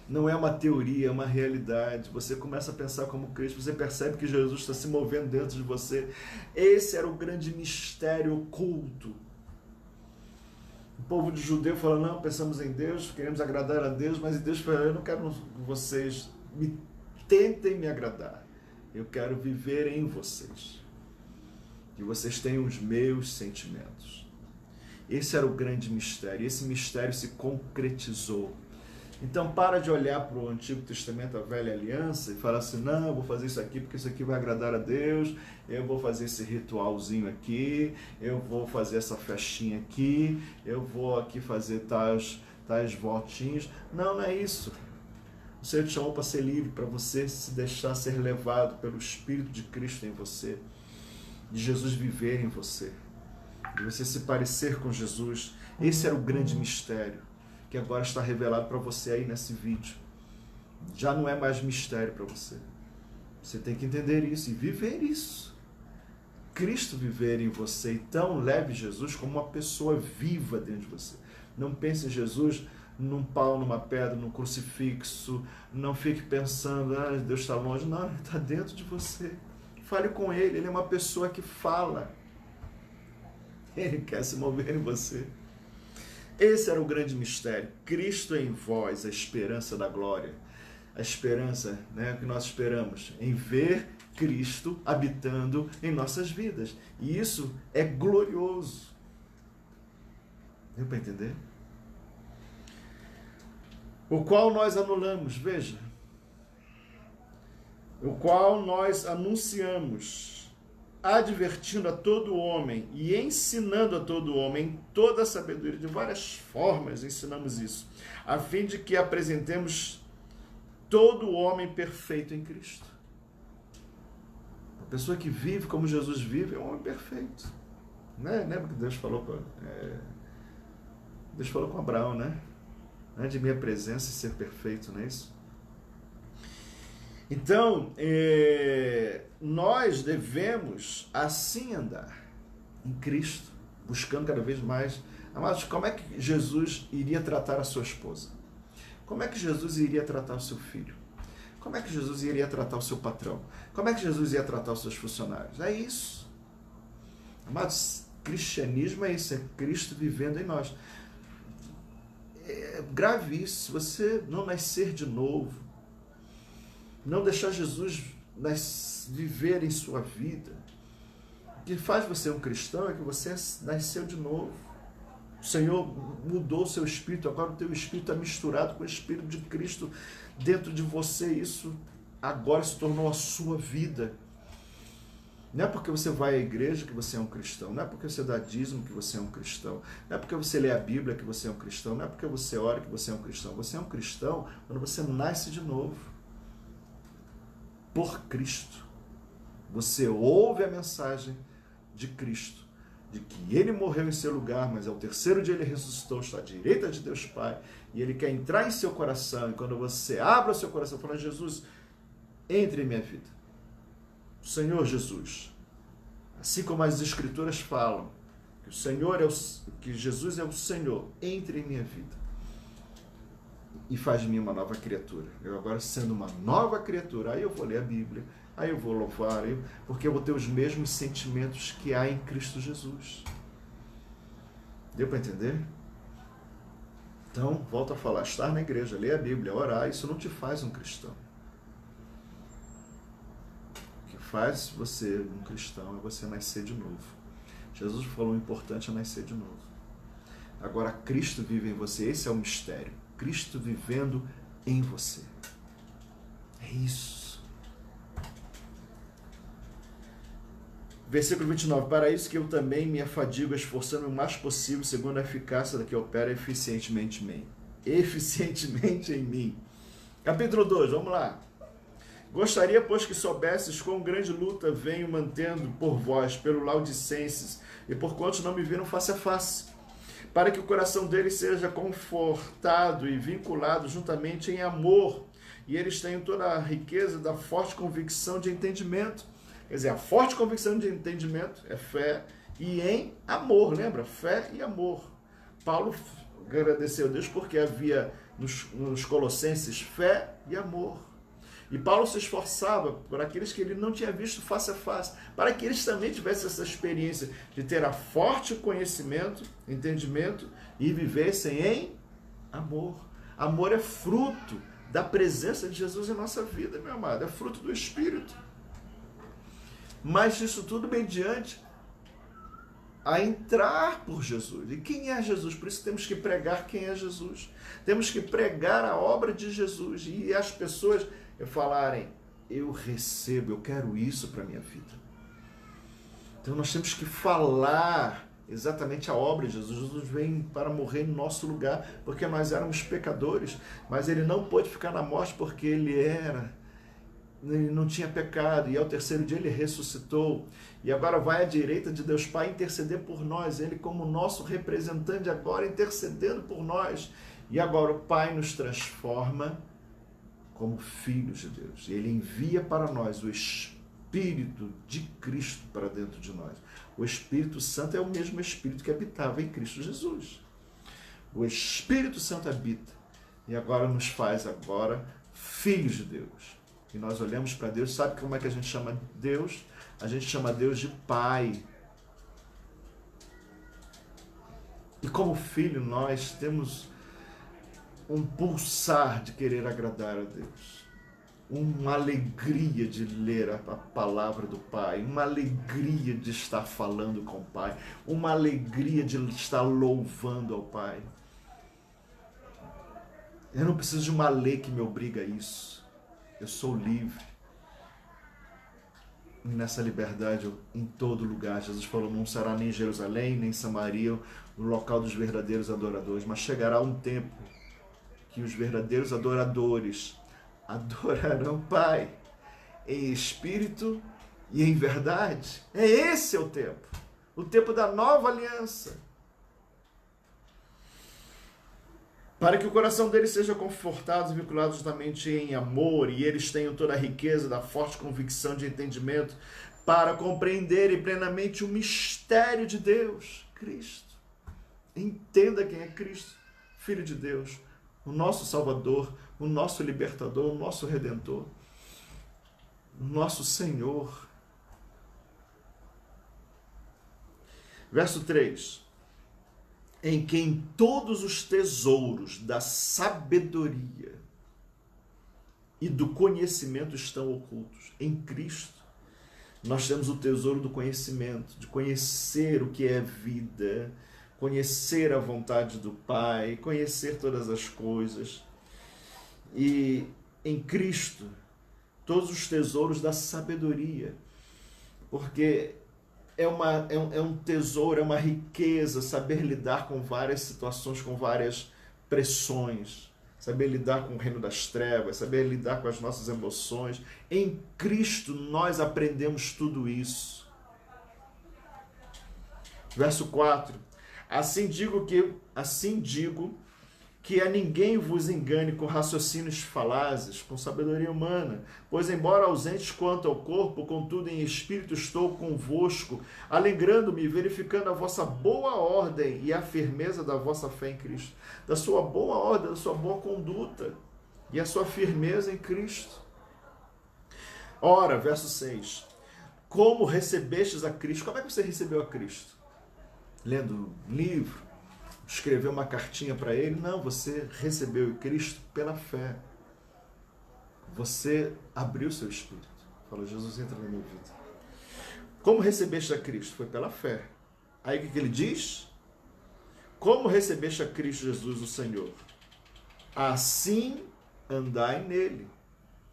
Não é uma teoria, é uma realidade. Você começa a pensar como Cristo, você percebe que Jesus está se movendo dentro de você. Esse era o grande mistério oculto. O povo de judeu fala, não, pensamos em Deus, queremos agradar a Deus, mas Deus fala, eu não quero vocês tentem me agradar. Eu quero viver em vocês. Que vocês tenham os meus sentimentos. Esse era o grande mistério. Esse mistério se concretizou. Então para de olhar para o Antigo Testamento, a Velha Aliança, e falar assim, não, eu vou fazer isso aqui porque isso aqui vai agradar a Deus, eu vou fazer esse ritualzinho aqui, eu vou fazer essa festinha aqui, eu vou aqui fazer tais votinhos. Não, não é isso. O Senhor te chamou para ser livre, para você se deixar ser levado pelo Espírito de Cristo em você, de Jesus viver em você, de você se parecer com Jesus. Esse era o grande mistério que agora está revelado para você aí nesse vídeo. Já não é mais mistério para você. Você tem que entender isso e viver isso. Cristo viver em você. Então leve Jesus como uma pessoa viva dentro de você. Não pense em Jesus num pau, numa pedra, num crucifixo. Não fique pensando, Deus está longe. Não, Ele está dentro de você. Fale com Ele. Ele é uma pessoa que fala. Ele quer se mover em você. Esse era o grande mistério. Cristo em vós, a esperança da glória. A esperança, né, que nós esperamos em ver Cristo habitando em nossas vidas. E isso é glorioso. Deu para entender? O qual nós anulamos, veja. O qual nós anunciamos, advertindo a todo homem e ensinando a todo homem em toda a sabedoria, de várias formas ensinamos isso, a fim de que apresentemos todo homem perfeito em Cristo. A pessoa que vive como Jesus vive é um homem perfeito. Né? Lembra que Deus falou com Abraão, né? De minha presença e ser perfeito, não é isso? Então, nós devemos assim andar em Cristo, buscando cada vez mais. Amados, como é que Jesus iria tratar a sua esposa? Como é que Jesus iria tratar o seu filho? Como é que Jesus iria tratar o seu patrão? Como é que Jesus ia tratar os seus funcionários? É isso. Amados, cristianismo é isso, é Cristo vivendo em nós. Grave isso, se você não nascer de novo, não deixar Jesus viver em sua vida, o que faz você um cristão é que você nasceu de novo. O Senhor mudou o seu espírito, agora o teu espírito está misturado com o Espírito de Cristo dentro de você, isso agora se tornou a sua vida. Não é porque você vai à igreja que você é um cristão. Não é porque você dá dízimo que você é um cristão. Não é porque você lê a Bíblia que você é um cristão. Não é porque você ora que você é um cristão. Você é um cristão quando você nasce de novo. Por Cristo. Você ouve a mensagem de Cristo, de que Ele morreu em seu lugar, mas ao terceiro dia Ele ressuscitou, está à direita de Deus Pai, e Ele quer entrar em seu coração, e quando você abre o seu coração e fala, Jesus, entre em minha vida. Senhor Jesus, assim como as Escrituras falam, que o Senhor que Jesus é o Senhor, entre em minha vida e faz de mim uma nova criatura. Eu agora, sendo uma nova criatura, aí eu vou ler a Bíblia, aí eu vou louvar, porque eu vou ter os mesmos sentimentos que há em Cristo Jesus. Deu para entender? Então, volto a falar, estar na igreja, ler a Bíblia, orar, isso não te faz um cristão. O que faz você um cristão é você nascer de novo. Jesus falou, o importante é nascer de novo. Agora, Cristo vive em você, esse é o mistério. Cristo vivendo em você. É isso. Versículo 29. Para isso que eu também me afadigo, esforçando o mais possível, segundo a eficácia da que opera eficientemente em mim. Capítulo 2, vamos lá. Gostaria, pois, que soubesses quão grande luta venho mantendo por vós, pelo Laodicenses, e por quantos não me viram face a face, para que o coração deles seja confortado e vinculado juntamente em amor, e eles tenham toda a riqueza da forte convicção de entendimento. Quer dizer, a forte convicção de entendimento é fé e em amor, lembra? Fé e amor. Paulo agradeceu a Deus porque havia nos Colossenses fé e amor. E Paulo se esforçava por aqueles que ele não tinha visto face a face, para que eles também tivessem essa experiência de ter a forte conhecimento, entendimento e vivessem em amor. Amor é fruto da presença de Jesus em nossa vida, meu amado, é fruto do Espírito. Mas isso tudo mediante a entrar por Jesus. E quem é Jesus? Por isso temos que pregar quem é Jesus. Temos que pregar a obra de Jesus e as pessoas falarem, eu recebo, eu quero isso para a minha vida. Então nós temos que falar exatamente a obra de Jesus. Jesus vem para morrer em nosso lugar, porque nós éramos pecadores, mas ele não pôde ficar na morte porque ele não tinha pecado, e ao terceiro dia ele ressuscitou, e agora vai à direita de Deus Pai interceder por nós, ele como nosso representante agora intercedendo por nós, e agora o Pai nos transforma como filhos de Deus. Ele envia para nós o Espírito de Cristo para dentro de nós. O Espírito Santo é o mesmo Espírito que habitava em Cristo Jesus. O Espírito Santo habita e agora nos faz filhos de Deus. E nós olhamos para Deus, sabe como é que a gente chama Deus? A gente chama Deus de Pai. E como filho nós temos um pulsar de querer agradar a Deus, uma alegria de ler a palavra do Pai, uma alegria de estar falando com o Pai, uma alegria de estar louvando ao Pai. Eu não preciso de uma lei que me obriga a isso. Eu sou livre. E nessa liberdade, em todo lugar, Jesus falou, não será nem Jerusalém, nem Samaria, o local dos verdadeiros adoradores, mas chegará um tempo que os verdadeiros adoradores adorarão o Pai em espírito e em verdade. Esse é o tempo da nova aliança. Para que o coração deles seja confortado e vinculado justamente em amor, e eles tenham toda a riqueza da forte convicção de entendimento, para compreenderem plenamente o mistério de Deus, Cristo. Entenda quem é Cristo, Filho de Deus, o nosso Salvador, o nosso Libertador, o nosso Redentor, o nosso Senhor. Verso 3. Em quem todos os tesouros da sabedoria e do conhecimento estão ocultos. Em Cristo, nós temos o tesouro do conhecimento, de conhecer o que é vida, conhecer a vontade do Pai, conhecer todas as coisas. E em Cristo, todos os tesouros da sabedoria. porque é um tesouro, é uma riqueza saber lidar com várias situações, com várias pressões, saber lidar com o reino das trevas, saber lidar com as nossas emoções. Em Cristo nós aprendemos tudo isso. Verso 4. Assim digo que a ninguém vos engane com raciocínios falazes, com sabedoria humana, pois embora ausentes quanto ao corpo, contudo em espírito estou convosco, alegrando-me e verificando a vossa boa ordem e a firmeza da vossa fé em Cristo, da sua boa ordem, da sua boa conduta e a sua firmeza em Cristo. Ora, verso 6, como recebestes a Cristo? Como é que você recebeu a Cristo? Lendo um livro? Escreveu uma cartinha para ele? Não, você recebeu Cristo pela fé. Você abriu seu espírito. Falou, Jesus, entra na minha vida. Como recebeste a Cristo? Foi pela fé. Aí o que ele diz? Como recebeste a Cristo Jesus, o Senhor? Assim andai nele.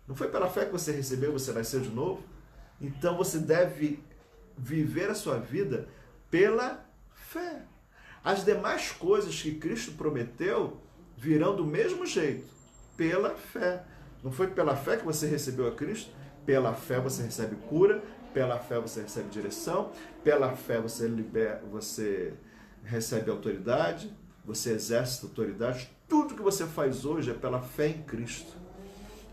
Não foi pela fé que você recebeu, você nasceu de novo? Então você deve viver a sua vida pela fé. As demais coisas que Cristo prometeu virão do mesmo jeito, pela fé. Não foi pela fé que você recebeu a Cristo? Pela fé você recebe cura, pela fé você recebe direção, pela fé você recebe autoridade, você exerce autoridade. Tudo que você faz hoje é pela fé em Cristo.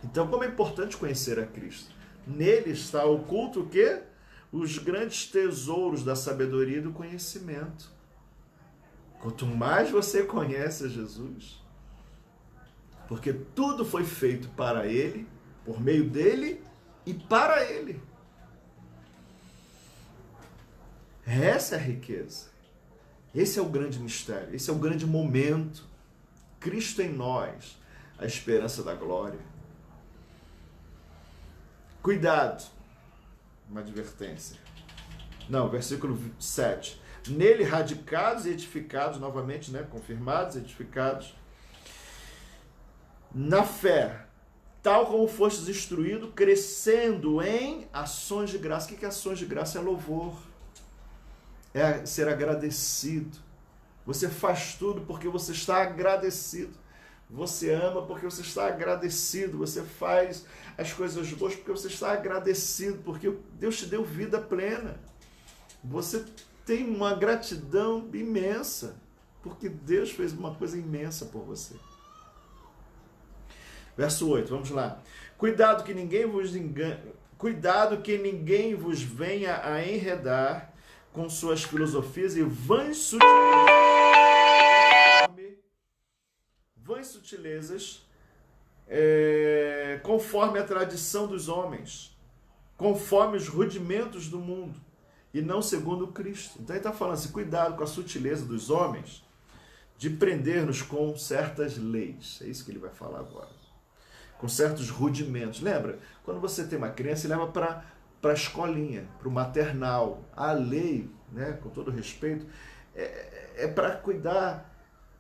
Então, como é importante conhecer a Cristo? Nele está oculto o quê? Os grandes tesouros da sabedoria e do conhecimento. Quanto mais você conhece a Jesus, porque tudo foi feito para Ele, por meio dEle e para Ele. Essa é a riqueza. Esse é o grande mistério, esse é o grande momento. Cristo em nós, a esperança da glória. Cuidado, uma advertência. Não, versículo 7. Nele radicados e edificados, novamente, né? Confirmados, edificados, na fé, tal como fostes instruído, crescendo em ações de graça. O que é ações de graça? É louvor, é ser agradecido. Você faz tudo porque você está agradecido. Você ama porque você está agradecido. Você faz as coisas boas porque você está agradecido, porque Deus te deu vida plena. Você tem uma gratidão imensa, porque Deus fez uma coisa imensa por você. Verso 8, vamos lá. Cuidado que ninguém vos engane, cuidado que ninguém vos venha a enredar com suas filosofias e vãs sutilezas, conforme a tradição dos homens, conforme os rudimentos do mundo, e não segundo Cristo. Então ele está falando assim, cuidado com a sutileza dos homens de prender-nos com certas leis. É isso que ele vai falar agora. Com certos rudimentos. Lembra? Quando você tem uma criança, leva para a escolinha, para o maternal. A lei, né, com todo respeito, é para cuidar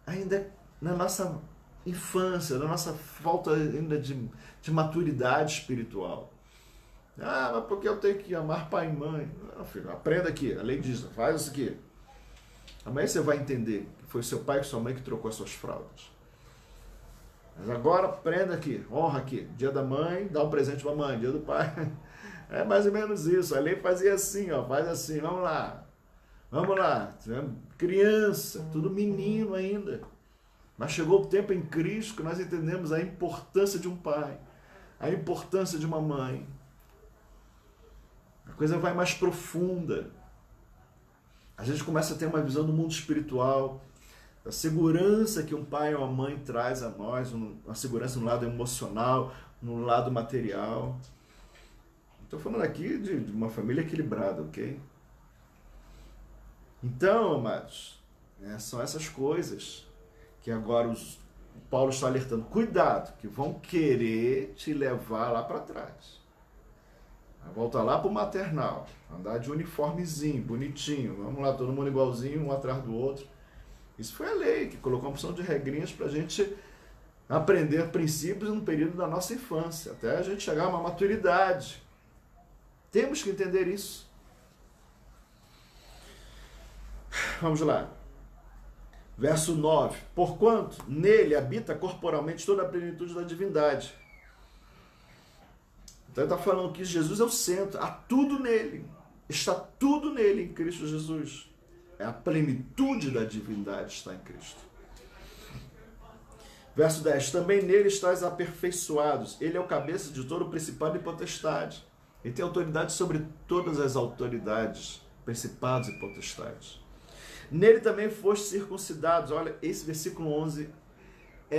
ainda na nossa infância, na nossa falta ainda de maturidade espiritual. Ah, mas porque eu tenho que amar pai e mãe? Não, filho, aprenda aqui, a lei diz, faz isso aqui. Amanhã você vai entender que foi seu pai e sua mãe que trocou as suas fraldas. Mas agora aprenda aqui, honra aqui. Dia da mãe, dá um presente para a mãe, dia do pai. É mais ou menos isso. A lei fazia assim, ó, faz assim, vamos lá. Vamos lá. Criança, tudo menino ainda. Mas chegou o tempo em Cristo que nós entendemos a importância de um pai, a importância de uma mãe. A coisa vai mais profunda. A gente começa a ter uma visão do mundo espiritual, da segurança que um pai ou uma mãe traz a nós, uma segurança no lado emocional, no lado material. Estou falando aqui de uma família equilibrada, ok? Então, amados, são essas coisas que agora Paulo está alertando. Cuidado, que vão querer te levar lá para trás. Voltar lá para o maternal, andar de uniformezinho, bonitinho, vamos lá, todo mundo igualzinho, um atrás do outro. Isso foi a lei, que colocou uma opção de regrinhas para a gente aprender princípios no período da nossa infância, até a gente chegar a uma maturidade. Temos que entender isso. Vamos lá. Verso 9. Porquanto nele habita corporalmente toda a plenitude da divindade. Então ele está falando que Jesus é o centro, há tudo nele. Está tudo nele em Cristo Jesus. É a plenitude da divindade está em Cristo. Verso 10. Também nele estáis aperfeiçoados. Ele é o cabeça de todo o principado e potestade. Ele tem autoridade sobre todas as autoridades, principados e potestades. Nele também foste circuncidados. Olha, esse versículo 11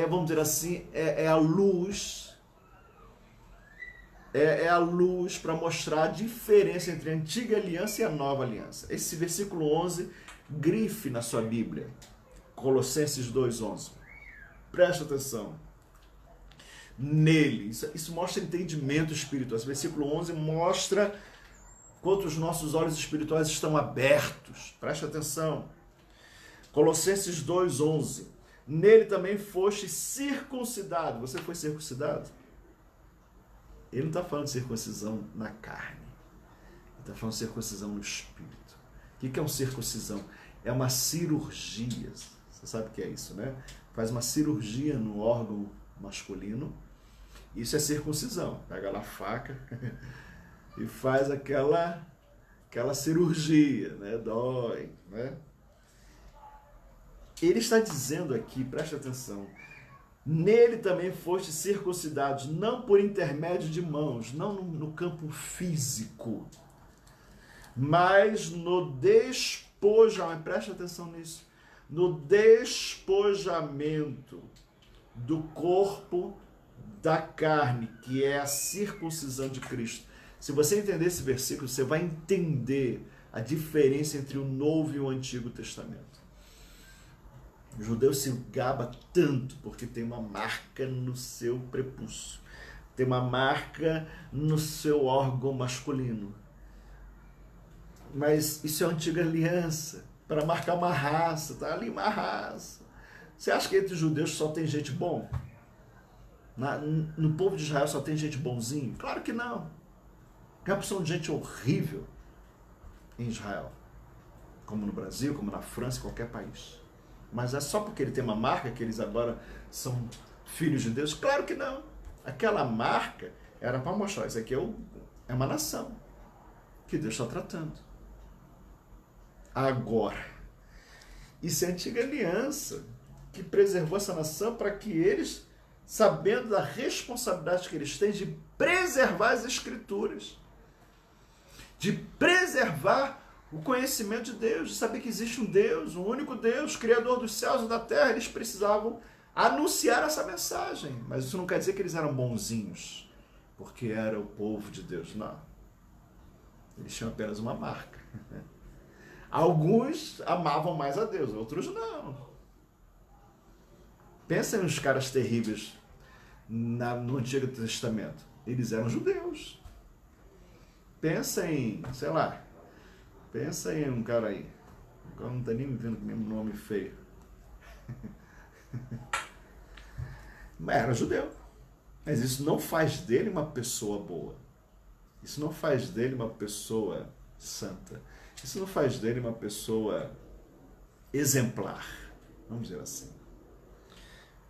vamos dizer assim, é a luz. É a luz para mostrar a diferença entre a antiga aliança e a nova aliança. Esse versículo 11, grife na sua Bíblia. Colossenses 2:11. Presta atenção. Nele, isso mostra entendimento espiritual. Esse versículo 11 mostra quanto os nossos olhos espirituais estão abertos. Presta atenção. Colossenses 2:11. Nele também foste circuncidado. Você foi circuncidado? Ele não está falando de circuncisão na carne. Ele está falando de circuncisão no espírito. O que é uma circuncisão? É uma cirurgia. Você sabe o que é isso, né? Faz uma cirurgia no órgão masculino. Isso é circuncisão. Pega lá a faca e faz aquela cirurgia, né? Dói, né? Ele está dizendo aqui, preste atenção, nele também foste circuncidados, não por intermédio de mãos, não no campo físico, mas no despojamento, preste atenção nisso, no despojamento do corpo da carne, que é a circuncisão de Cristo. Se você entender esse versículo, você vai entender a diferença entre o Novo e o Antigo Testamento. O judeu se gaba tanto porque tem uma marca no seu prepúcio, tem uma marca no seu órgão masculino. Mas isso é a antiga aliança, para marcar uma raça, tá ali uma raça. Você acha que entre os judeus só tem gente bom? No povo de Israel só tem gente bonzinho? Claro que não. Tem uma porção de gente horrível em Israel, como no Brasil, como na França, em qualquer país. Mas é só porque ele tem uma marca que eles agora são filhos de Deus? Claro que não. Aquela marca era para mostrar, isso aqui é uma nação que Deus está tratando. Agora, isso é a antiga aliança que preservou essa nação para que eles, sabendo da responsabilidade que eles têm de preservar as Escrituras, de preservar o conhecimento de Deus, de saber que existe um Deus, um único Deus, Criador dos céus e da terra, eles precisavam anunciar essa mensagem. Mas isso não quer dizer que eles eram bonzinhos, porque era o povo de Deus, não. Eles tinham apenas uma marca. Alguns amavam mais a Deus, outros não. Pensem nos caras terríveis no Antigo Testamento. Eles eram judeus. Pensem, sei lá, pensa em um cara aí. Agora não está nem me vendo com o mesmo nome feio. Mas era judeu. Mas isso não faz dele uma pessoa boa. Isso não faz dele uma pessoa santa. Isso não faz dele uma pessoa exemplar. Vamos dizer assim.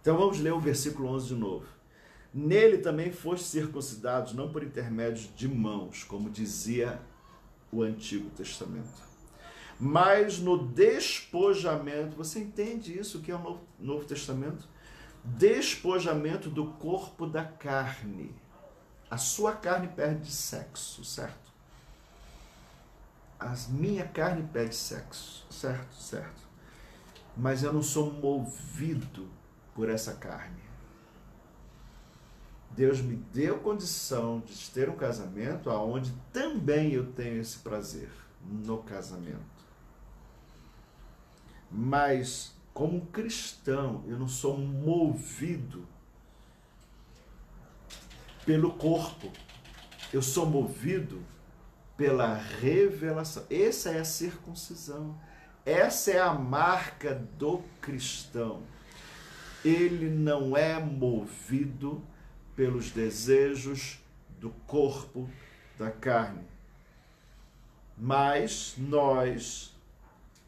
Então vamos ler o versículo 11 de novo. Nele também foste circuncidados, não por intermédio de mãos, como dizia o Antigo Testamento, mas no despojamento. Você entende isso que é o Novo Testamento? Despojamento do corpo da carne. A sua carne perde sexo, certo? A minha carne perde sexo, certo? Certo. Mas eu não sou movido por essa carne. Deus me deu condição de ter um casamento onde também eu tenho esse prazer no casamento. Mas, como cristão, eu não sou movido pelo corpo. Eu sou movido pela revelação. Essa é a circuncisão. Essa é a marca do cristão. Ele não é movido pelos desejos do corpo, da carne. Mas nós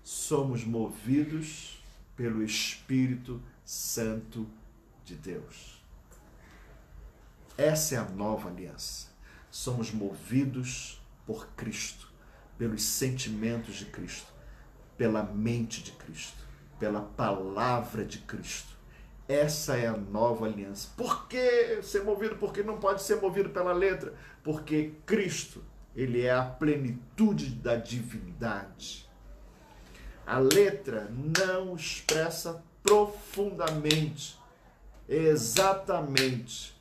somos movidos pelo Espírito Santo de Deus. Essa é a nova aliança. Somos movidos por Cristo, pelos sentimentos de Cristo, pela mente de Cristo, pela palavra de Cristo. Essa é a nova aliança. Por que ser movido? Porque não pode ser movido pela letra. Porque Cristo, ele é a plenitude da divindade. A letra não expressa profundamente, exatamente.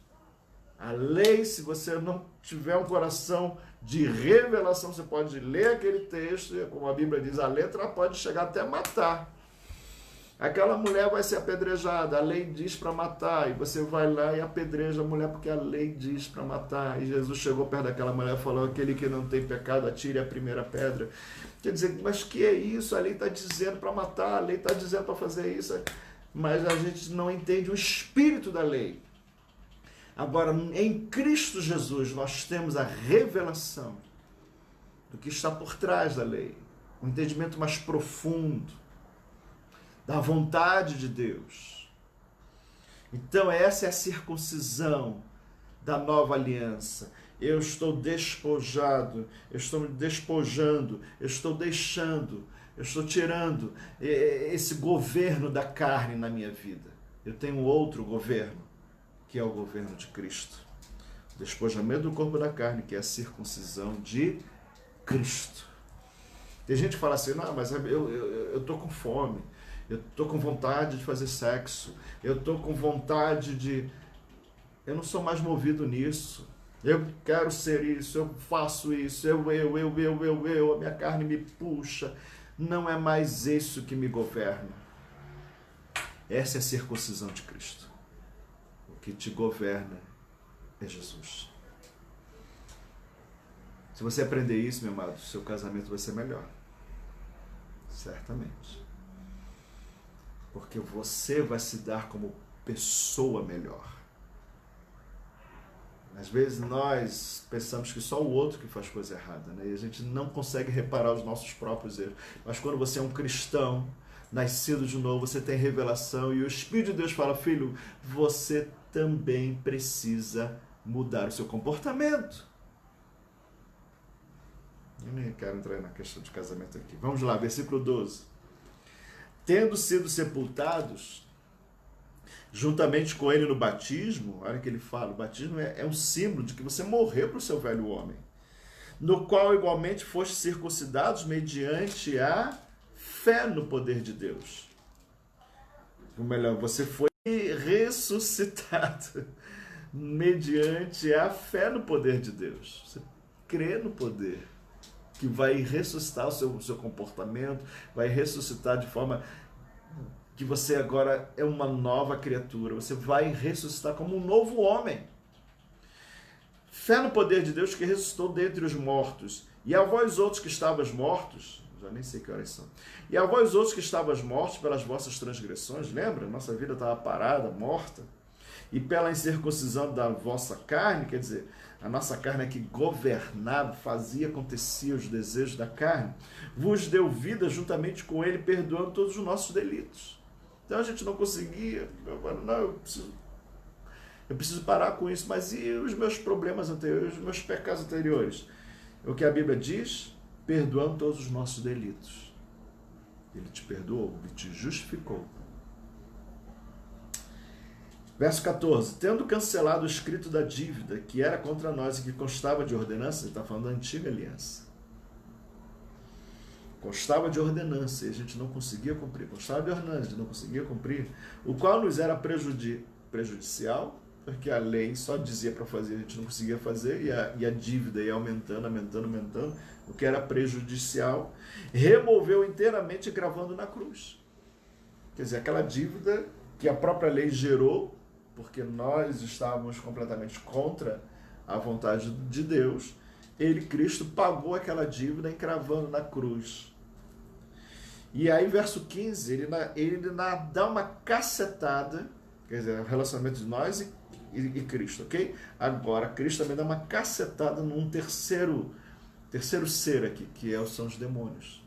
A lei, se você não tiver um coração de revelação, você pode ler aquele texto, e como a Bíblia diz, a letra pode chegar até a matar. Aquela mulher vai ser apedrejada, a lei diz para matar, e você vai lá e apedreja a mulher porque a lei diz para matar. E Jesus chegou perto daquela mulher e falou: aquele que não tem pecado, atire a primeira pedra. Quer dizer, mas que é isso? A lei está dizendo para matar, a lei está dizendo para fazer isso, mas a gente não entende o espírito da lei. Agora, em Cristo Jesus, nós temos a revelação do que está por trás da lei, um entendimento mais profundo da vontade de Deus. Então, essa é a circuncisão da nova aliança. Eu estou despojado, eu estou me despojando, eu estou deixando, eu estou tirando esse governo da carne na minha vida. Eu tenho outro governo, que é o governo de Cristo. O despojamento do corpo da carne, que é a circuncisão de Cristo. Tem gente que fala assim: não, mas eu estou com fome, eu estou com vontade de fazer sexo, eu estou com vontade de... Eu não sou mais movido nisso. Eu quero ser isso, eu faço isso, eu, a minha carne me puxa. Não é mais isso que me governa. Essa é a circuncisão de Cristo. O que te governa é Jesus. Se você aprender isso, meu amado, seu casamento vai ser melhor. Certamente. Porque você vai se dar como pessoa melhor. Às vezes nós pensamos que só o outro que faz coisa errada, né? E a gente não consegue reparar os nossos próprios erros. Mas quando você é um cristão, nascido de novo, você tem revelação e o Espírito de Deus fala: filho, você também precisa mudar o seu comportamento. Eu nem quero entrar na questão de casamento aqui. Vamos lá, versículo 12. Tendo sido sepultados juntamente com ele no batismo, olha o que ele fala, o batismo é um símbolo de que você morreu para o seu velho homem, no qual igualmente foste circuncidados mediante a fé no poder de Deus. Ou melhor, você foi ressuscitado mediante a fé no poder de Deus. Você crê no poder que vai ressuscitar o seu comportamento, vai ressuscitar de forma que você agora é uma nova criatura, você vai ressuscitar como um novo homem. Fé no poder de Deus que ressuscitou dentre os mortos. E a vós outros que estavas mortos, já nem sei que horas são, e a vós outros que estavas mortos pelas vossas transgressões, lembra? Nossa vida estava parada, morta, e pela incircuncisão da vossa carne, quer dizer, a nossa carne é que governava, fazia, acontecia os desejos da carne, vos deu vida juntamente com ele, perdoando todos os nossos delitos. Então a gente não conseguia, eu preciso parar com isso, mas e os meus problemas anteriores, os meus pecados anteriores? O que a Bíblia diz? Perdoando todos os nossos delitos. Ele te perdoou, ele te justificou. Verso 14, tendo cancelado o escrito da dívida que era contra nós e que constava de ordenança, ele está falando da antiga aliança. Constava de ordenança e a gente não conseguia cumprir. Constava de ordenança, a gente não conseguia cumprir. O qual nos era prejudicial, porque a lei só dizia para fazer, a gente não conseguia fazer, e a dívida ia aumentando, o que era prejudicial, removeu inteiramente gravando na cruz. Quer dizer, aquela dívida que a própria lei gerou, porque nós estávamos completamente contra a vontade de Deus, Cristo, pagou aquela dívida encravando na cruz. E aí, verso 15, ele dá uma cacetada, quer dizer, o relacionamento de nós e Cristo, ok? Agora, Cristo também dá uma cacetada num terceiro ser aqui, que são os demônios.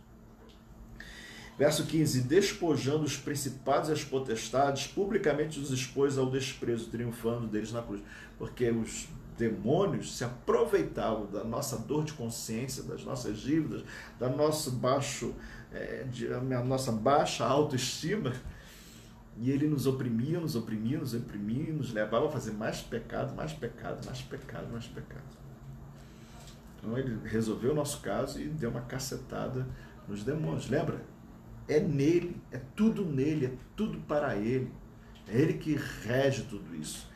Verso 15, despojando os principados e as potestades, publicamente os expôs ao desprezo, triunfando deles na cruz. Porque os demônios se aproveitavam da nossa dor de consciência, das nossas dívidas, da nossa baixa autoestima, e ele nos oprimia, nos levava a fazer mais pecado, mais pecado, mais pecado, mais pecado. Então ele resolveu o nosso caso e deu uma cacetada nos demônios. Lembra? É nele, é tudo nele, é tudo para ele. É ele que rege tudo isso.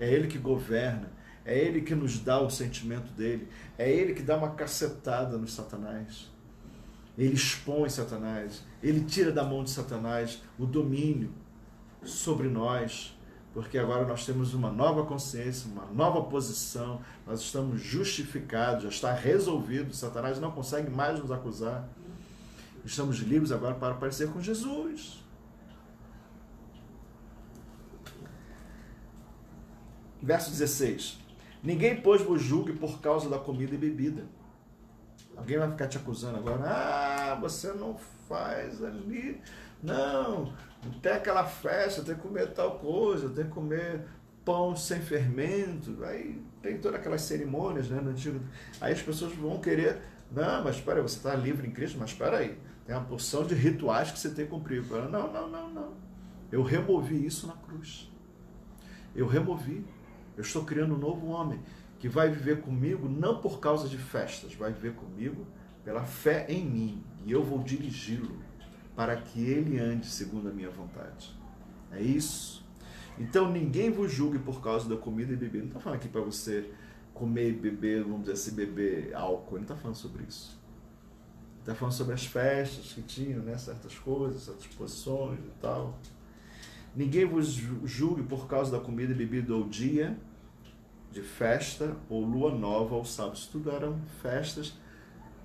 É ele que governa. É ele que nos dá o sentimento dele. É ele que dá uma cacetada no Satanás. Ele expõe Satanás. Ele tira da mão de Satanás o domínio sobre nós. Porque agora nós temos uma nova consciência, uma nova posição. Nós estamos justificados, já está resolvido. Satanás não consegue mais nos acusar. Estamos livres agora para aparecer com Jesus. Verso 16. Ninguém, pois, vos julgue por causa da comida e bebida. Alguém vai ficar te acusando agora. Ah, você não faz ali. Não tem aquela festa, tem que comer tal coisa, tem que comer pão sem fermento. Aí tem todas aquelas cerimônias, né, no antigo. Aí as pessoas vão querer... Não, mas espera aí, você está livre em Cristo, mas espera aí. Tem uma porção de rituais que você tem que cumprir. Não. Eu removi isso na cruz. Eu removi. Eu estou criando um novo homem que vai viver comigo não por causa de festas, vai viver comigo pela fé em mim. E eu vou dirigi-lo para que ele ande segundo a minha vontade. É isso. Então ninguém vos julgue por causa da comida e bebida. Não está falando aqui para você comer e beber, vamos dizer assim, beber álcool. Ele não está falando sobre isso. Está falando sobre as festas que tinham, né? Certas coisas, certas posições e tal. Ninguém vos julgue por causa da comida e bebida ou dia de festa, ou lua nova, ou sábado. Isso tudo eram festas,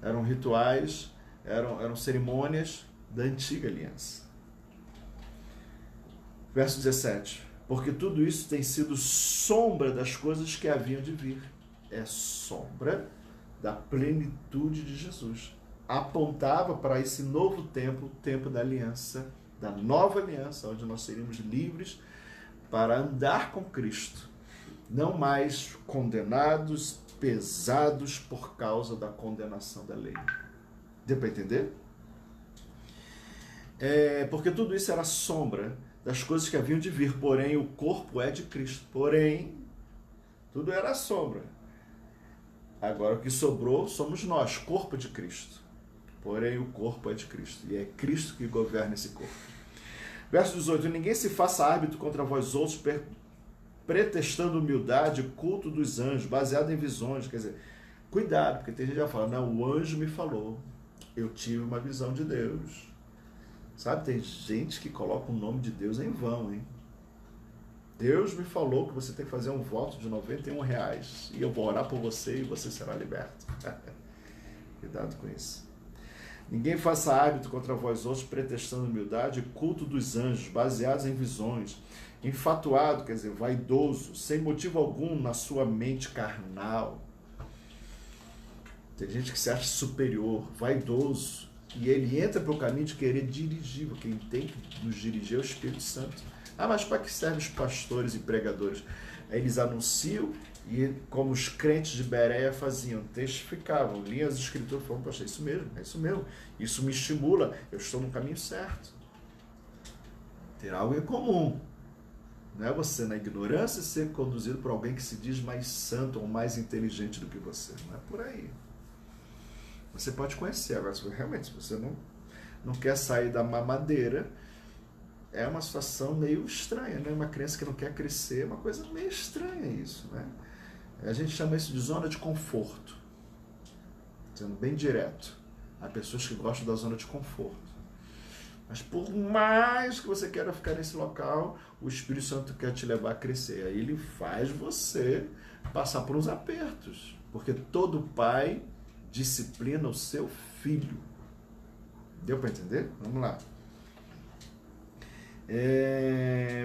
eram rituais, eram cerimônias da antiga aliança. Verso 17. Porque tudo isso tem sido sombra das coisas que haviam de vir. É sombra da plenitude de Jesus. Apontava para esse novo tempo, o tempo da aliança, da nova aliança, onde nós seríamos livres para andar com Cristo, não mais condenados, pesados por causa da condenação da lei. Deu para entender? Porque tudo isso era sombra das coisas que haviam de vir, porém o corpo é de Cristo. Porém, tudo era sombra. Agora o que sobrou somos nós, corpo de Cristo. Porém o corpo é de Cristo, e é Cristo que governa esse corpo. Verso 18. Ninguém se faça árbitro contra vós outros, pretextando humildade, culto dos anjos, baseado em visões. Quer dizer, cuidado, porque tem gente que já fala, não, o anjo me falou, eu tive uma visão de Deus. Sabe, tem gente que coloca o nome de Deus em vão, hein? Deus me falou que você tem que fazer um voto de R$91 e eu vou orar por você e você será liberto. Cuidado com isso. Ninguém faça hábito contra vós outros, pretextando humildade, culto dos anjos, baseados em visões, enfatuado, quer dizer, vaidoso, sem motivo algum na sua mente carnal. Tem gente que se acha superior, vaidoso, e ele entra para o caminho de querer dirigir. Quem tem que nos dirigir é o Espírito Santo. Ah, mas para que servem os pastores e pregadores? Eles anunciam, e como os crentes de Bereia faziam, testificavam, liam as escrituras e falavam, poxa, é isso mesmo, isso me estimula, eu estou no caminho certo. Ter algo em comum. Não é você na ignorância ser conduzido por alguém que se diz mais santo ou mais inteligente do que você. Não é por aí. Você pode conhecer. Agora, realmente, se você não quer sair da mamadeira, é uma situação meio estranha, né? Uma criança que não quer crescer, é uma coisa meio estranha isso, né? A gente chama isso de zona de conforto. Sendo bem direto. Há pessoas que gostam da zona de conforto. Mas por mais que você queira ficar nesse local, o Espírito Santo quer te levar a crescer. Aí ele faz você passar por uns apertos. Porque todo pai disciplina o seu filho. Deu para entender? Vamos lá.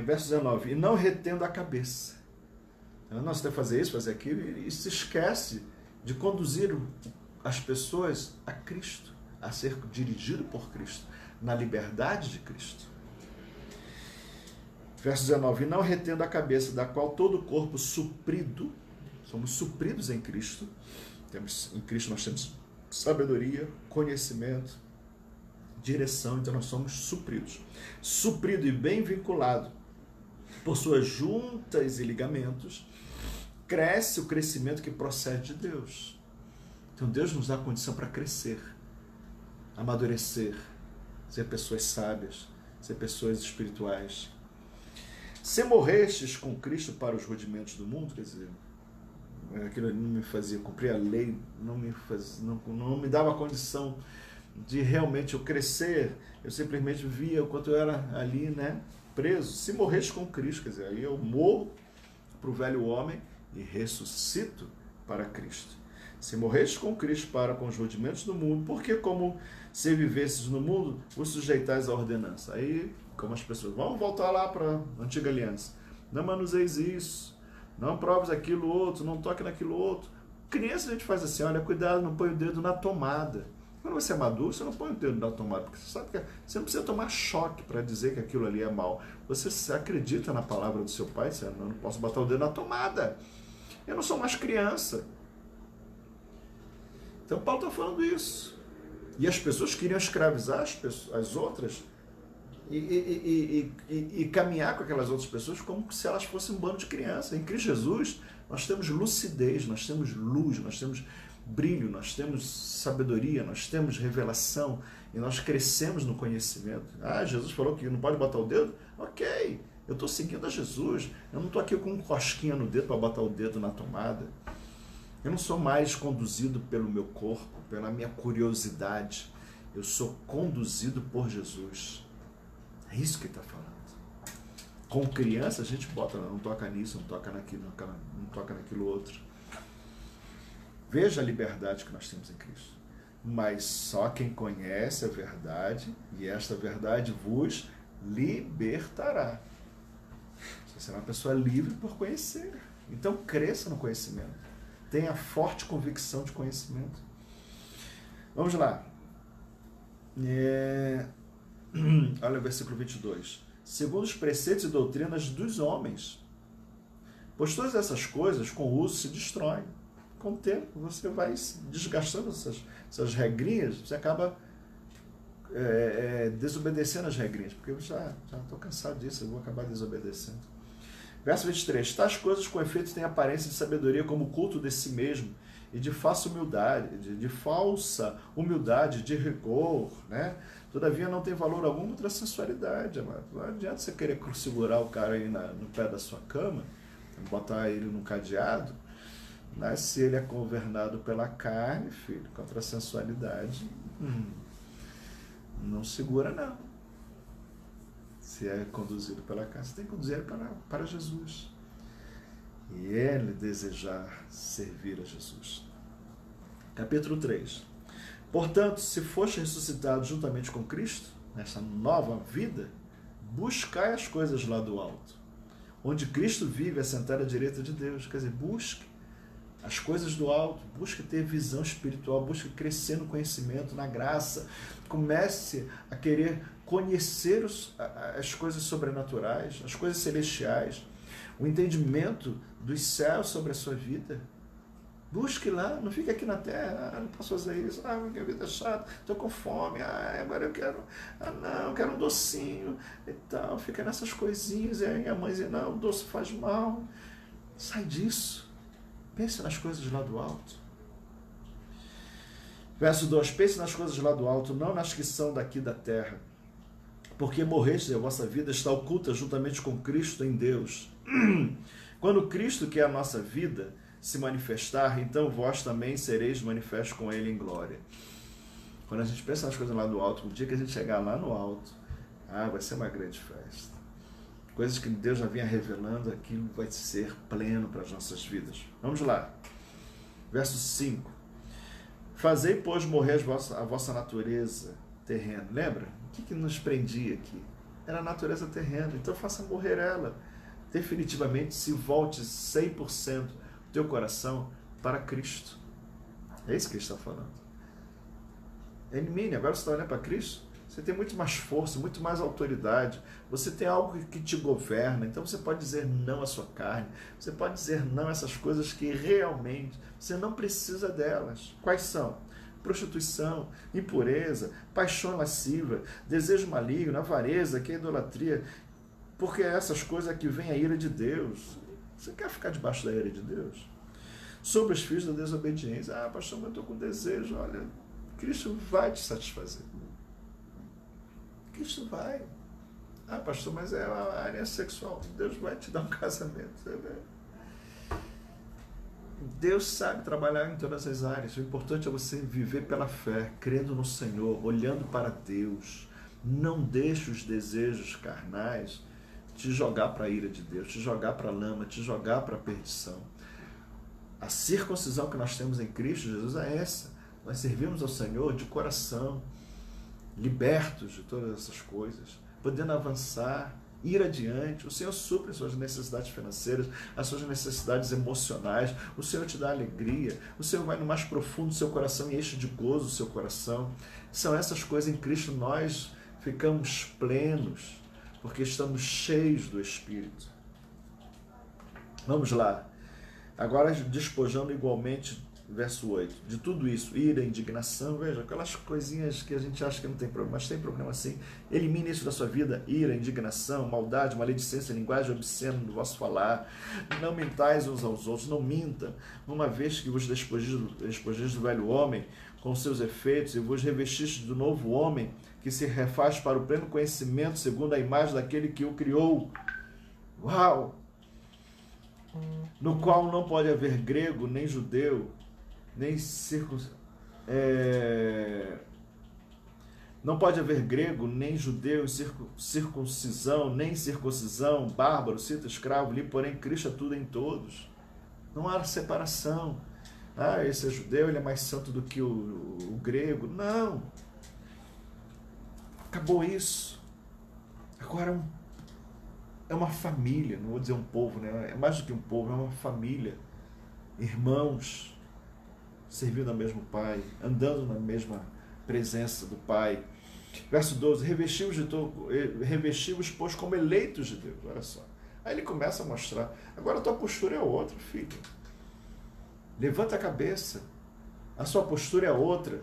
Verso 19. E não retendo a cabeça. Não, você tem que fazer isso, fazer aquilo, e se esquece de conduzir as pessoas a Cristo. a ser dirigido por Cristo, na liberdade de Cristo. Verso 19, e não retendo a cabeça, da qual todo o corpo suprido, somos supridos em Cristo, em Cristo nós temos sabedoria, conhecimento, direção, então nós somos supridos. Suprido e bem vinculado por suas juntas e ligamentos, cresce o crescimento que procede de Deus. Então Deus nos dá condição para crescer, amadurecer, ser pessoas sábias, ser pessoas espirituais. Se morrestes com Cristo para os rudimentos do mundo, quer dizer, aquilo ali não me fazia cumprir a lei, não me dava condição de realmente eu crescer, eu simplesmente via o quanto eu era ali, né, preso. Se morrestes com Cristo, quer dizer, aí eu morro para o velho homem e ressuscito para Cristo. Se morrestes com Cristo para com os rudimentos do mundo, porque como se vivesses no mundo, os sujeitais à ordenança. Aí, como as pessoas, vamos voltar lá para a antiga aliança. Não manuseis isso, não proves aquilo outro, não toque naquilo outro. Criança a gente faz assim, olha, cuidado, não põe o dedo na tomada. Quando você é maduro, você não põe o dedo na tomada, porque você sabe que você não precisa tomar choque para dizer que aquilo ali é mal. Você acredita na palavra do seu pai, você não posso botar o dedo na tomada. Eu não sou mais criança. Então Paulo está falando isso. E as pessoas queriam escravizar as outras e caminhar com aquelas outras pessoas como se elas fossem um bando de crianças. Em Cristo Jesus, nós temos lucidez, nós temos luz, nós temos brilho, nós temos sabedoria, nós temos revelação e nós crescemos no conhecimento. Ah, Jesus falou que não pode botar o dedo? Ok, eu estou seguindo a Jesus. Eu não estou aqui com um cosquinha no dedo para botar o dedo na tomada. Eu não sou mais conduzido pelo meu corpo, pela minha curiosidade. Eu sou conduzido por Jesus. É isso que ele está falando. Com criança a gente bota, não toca nisso, não toca naquilo, não toca naquilo outro. Veja a liberdade que nós temos em Cristo. Mas só quem conhece a verdade, e esta verdade vos libertará. Você será uma pessoa livre por conhecer. Então cresça no conhecimento. Tenha forte convicção de conhecimento. Vamos lá. Olha o versículo 22. Segundo os preceitos e doutrinas dos homens. Pois todas essas coisas, com o uso, se destroem. Com o tempo, você vai desgastando essas regrinhas, você acaba desobedecendo as regrinhas, porque eu já estou cansado disso, eu vou acabar desobedecendo. Verso 23, tais coisas com efeito têm aparência de sabedoria como o culto de si mesmo e de falsa humildade, de rigor, né? Todavia não tem valor algum contra a sensualidade, amado. Não adianta você querer segurar o cara aí no pé da sua cama, botar ele num cadeado, mas se ele é governado pela carne, filho, contra a sensualidade, não segura não. Se é conduzido pela carne, você tem que conduzir ele para Jesus. E ele desejar servir a Jesus. Capítulo 3. Portanto, se foste ressuscitado juntamente com Cristo, nessa nova vida, buscai as coisas lá do alto, onde Cristo vive assentado à direita de Deus. Quer dizer, busque as coisas do alto, busque ter visão espiritual, busque crescer no conhecimento, na graça, comece a querer conhecer as coisas sobrenaturais, as coisas celestiais, o entendimento dos céus sobre a sua vida. Busque lá, não fique aqui na terra, não posso fazer isso, minha vida é chata, estou com fome, agora eu quero, eu quero um docinho e tal, fica nessas coisinhas, e aí a mãe diz, não, o doce faz mal. Sai disso, pense nas coisas lá do alto. Verso 2, pense nas coisas lá do alto, não nas que são daqui da terra, porque morreste e a vossa vida está oculta juntamente com Cristo em Deus. Quando Cristo, que é a nossa vida, se manifestar, então vós também sereis manifestos com Ele em glória. Quando a gente pensa nas coisas lá do alto, o dia que a gente chegar lá no alto, vai ser uma grande festa. Coisas que Deus já vinha revelando, aquilo vai ser pleno para as nossas vidas. Vamos lá. Verso 5. Fazei, pois, morrer a vossa natureza terrena. Lembra? O que nos prendia aqui? Era a natureza terrena. Então faça morrer ela. Definitivamente se volte 100% teu coração para Cristo. É isso que ele está falando. Elimine. Agora você está olhando para Cristo, você tem muito mais força, muito mais autoridade, você tem algo que te governa, então você pode dizer não à sua carne, você pode dizer não a essas coisas que realmente você não precisa delas. Quais são? Prostituição, impureza, paixão lasciva, desejo maligno, avareza, que é idolatria, porque essas coisas é que vem a ira de Deus. Você quer ficar debaixo da ira de Deus? Sobre os filhos da desobediência, pastor, mas eu estou com desejo. Olha, Cristo vai te satisfazer. Cristo vai. Pastor, mas é uma área sexual. Deus vai te dar um casamento. Deus sabe trabalhar em todas as áreas. O importante é você viver pela fé, crendo no Senhor, olhando para Deus. Não deixe os desejos carnais te jogar para a ira de Deus, te jogar para a lama, te jogar para a perdição. A circuncisão que nós temos em Cristo Jesus é essa. Nós servimos ao Senhor de coração, libertos de todas essas coisas, podendo avançar, ir adiante. O Senhor supre as suas necessidades financeiras, as suas necessidades emocionais. O Senhor te dá alegria. O Senhor vai no mais profundo do seu coração e enche de gozo o seu coração. São essas coisas em Cristo nós ficamos plenos, porque estamos cheios do Espírito. Vamos lá. Agora, despojando igualmente, verso 8, de tudo isso, ira, indignação, veja, aquelas coisinhas que a gente acha que não tem problema, mas tem problema sim. Elimine isso da sua vida: ira, indignação, maldade, maledicência, linguagem obscena no vosso falar. Não mintais uns aos outros, não minta, uma vez que vos despojeis do velho homem com seus efeitos e vos revestistes do novo homem, que se refaz para o pleno conhecimento segundo a imagem daquele que o criou. Uau! No qual não pode haver grego, nem judeu, nem não pode haver grego, nem judeu, circuncisão, nem circuncisão, bárbaro, cita, escravo, livre, porém Cristo é tudo em todos. Não há separação. Esse é judeu, ele é mais santo do que o grego. Não. Acabou isso. Agora é uma família, não vou dizer um povo, né? É mais do que um povo, é uma família. Irmãos, servindo ao mesmo Pai, andando na mesma presença do Pai. Verso 12, revesti-vos, pois, como eleitos de Deus. Olha só. Aí ele começa a mostrar. Agora a tua postura é outra, filho. Levanta a cabeça. A sua postura é outra.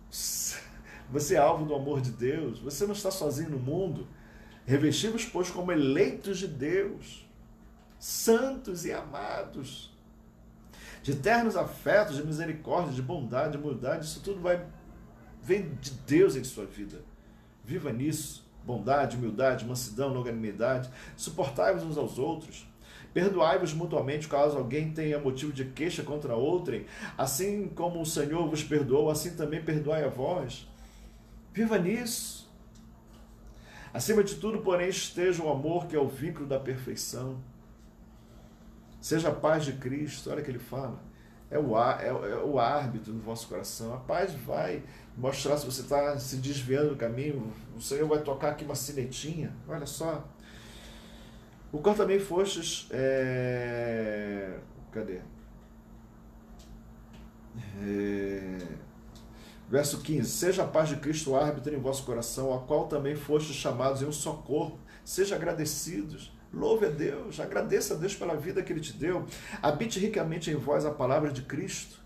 Você é alvo do amor de Deus. Você não está sozinho no mundo. Revesti-vos, pois, como eleitos de Deus, santos e amados, de ternos afetos, de misericórdia, de bondade, de humildade. Isso tudo vem de Deus em sua vida. Viva nisso. Bondade, humildade, mansidão, longanimidade. Suportai-vos uns aos outros. Perdoai-vos mutuamente, caso alguém tenha motivo de queixa contra outrem. Assim como o Senhor vos perdoou, assim também perdoai a vós. Viva nisso. Acima de tudo, porém, esteja o amor, que é o vínculo da perfeição. Seja a paz de Cristo. Olha o que ele fala. É o árbitro no vosso coração. A paz vai mostrar se você está se desviando do caminho. O Senhor vai tocar aqui uma sinetinha. Olha só. O qual também fostes... Cadê? Verso 15, seja a paz de Cristo o árbitro em vosso coração, a qual também fostes chamados em um só corpo. Seja agradecidos, louve a Deus, agradeça a Deus pela vida que Ele te deu. Habite ricamente em vós a palavra de Cristo.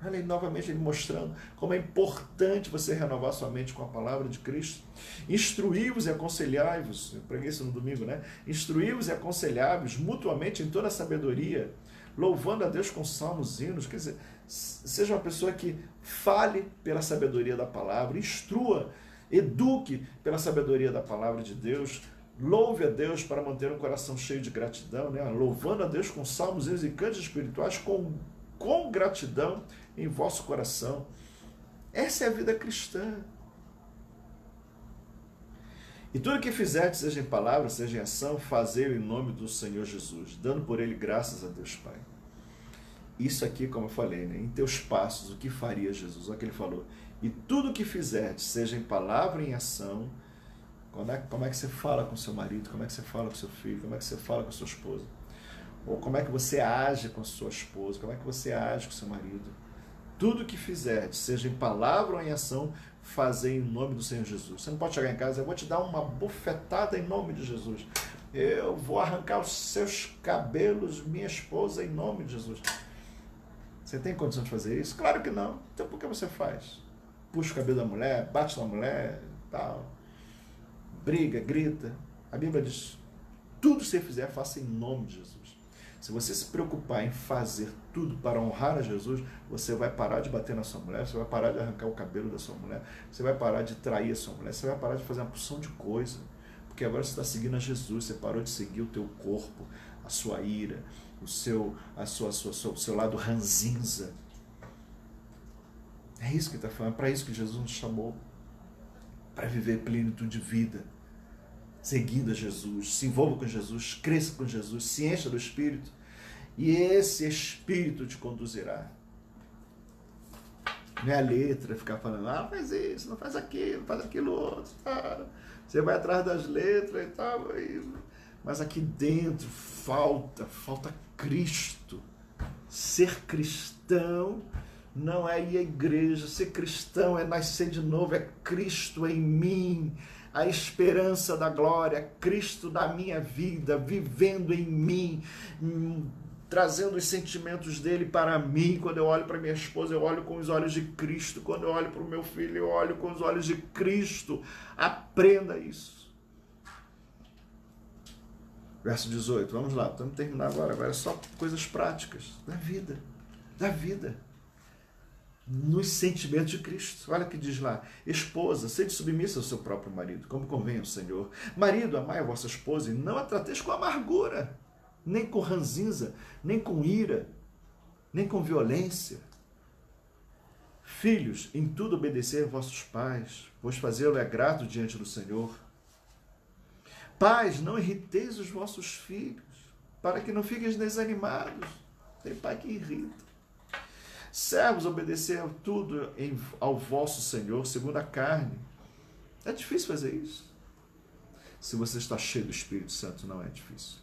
Olha aí, novamente ele mostrando como é importante você renovar sua mente com a palavra de Cristo. Instruí-vos e aconselhai-vos, eu preguei isso no domingo, né? Instruí-vos e aconselhai-vos mutuamente em toda a sabedoria, louvando a Deus com salmos, hinos. Quer dizer, seja uma pessoa que fale pela sabedoria da palavra, instrua, eduque pela sabedoria da palavra de Deus, louve a Deus para manter um coração cheio de gratidão, né? Louvando a Deus com salmos, hinos e cantos espirituais, com gratidão em vosso coração. Essa é a vida cristã. E tudo que fizerdes, seja em palavra, seja em ação, fazei-o em nome do Senhor Jesus, dando por ele graças a Deus Pai. Isso aqui, como eu falei, né? Em teus passos, o que faria Jesus? Olha o que ele falou. E tudo que fizerdes, seja em palavra e em ação. Como é que você fala com seu marido? Como é que você fala com seu filho? Como é que você fala com sua esposa? Ou como é que você age com sua esposa? Como é que você age com seu marido? tudo que fizerdes, seja em palavra ou em ação, fazei em nome do Senhor Jesus. Você não pode chegar em casa, eu vou te dar uma bofetada em nome de Jesus. Eu vou arrancar os seus cabelos, minha esposa, em nome de Jesus. Você tem condição de fazer isso? Claro que não. Então por que você faz? Puxa o cabelo da mulher, bate na mulher, tal, briga, grita. A Bíblia diz, tudo que você fizer, faça em nome de Jesus. Se você se preocupar em fazer tudo para honrar a Jesus, você vai parar de bater na sua mulher, você vai parar de arrancar o cabelo da sua mulher, você vai parar de trair a sua mulher, você vai parar de fazer uma porção de coisa. Porque agora você está seguindo a Jesus, você parou de seguir o teu corpo, a sua ira, o seu lado ranzinza. É isso que ele está falando, é para isso que Jesus nos chamou, para viver plenitude de vida, seguindo a Jesus, se envolva com Jesus, cresça com Jesus, se encha do Espírito, e esse Espírito te conduzirá. Não é a letra ficar falando, faz isso, não faz aquilo outro, cara. Você vai atrás das letras e tal, mas aqui dentro falta Cristo. Ser cristão não é ir à igreja, ser cristão é nascer de novo, é Cristo em mim, a esperança da glória, Cristo da minha vida, vivendo em mim, trazendo os sentimentos dele para mim. Quando eu olho para minha esposa, eu olho com os olhos de Cristo. Quando eu olho para o meu filho, eu olho com os olhos de Cristo. Aprenda isso. Verso 18, vamos lá, estamos terminando agora é só coisas práticas da vida, nos sentimentos de Cristo. Olha o que diz lá, esposa, sede submissa ao seu próprio marido, como convém ao Senhor. Marido, amai a vossa esposa e não a trateis com amargura, nem com ranzinza, nem com ira, nem com violência. Filhos, em tudo obedecei a vossos pais, pois fazê-lo é grato diante do Senhor. Pais, não irriteis os vossos filhos, para que não fiquem desanimados. Tem pai que irrita. Servos, obedecei a tudo ao vosso Senhor, segundo a carne. É difícil fazer isso? Se você está cheio do Espírito Santo, não é difícil.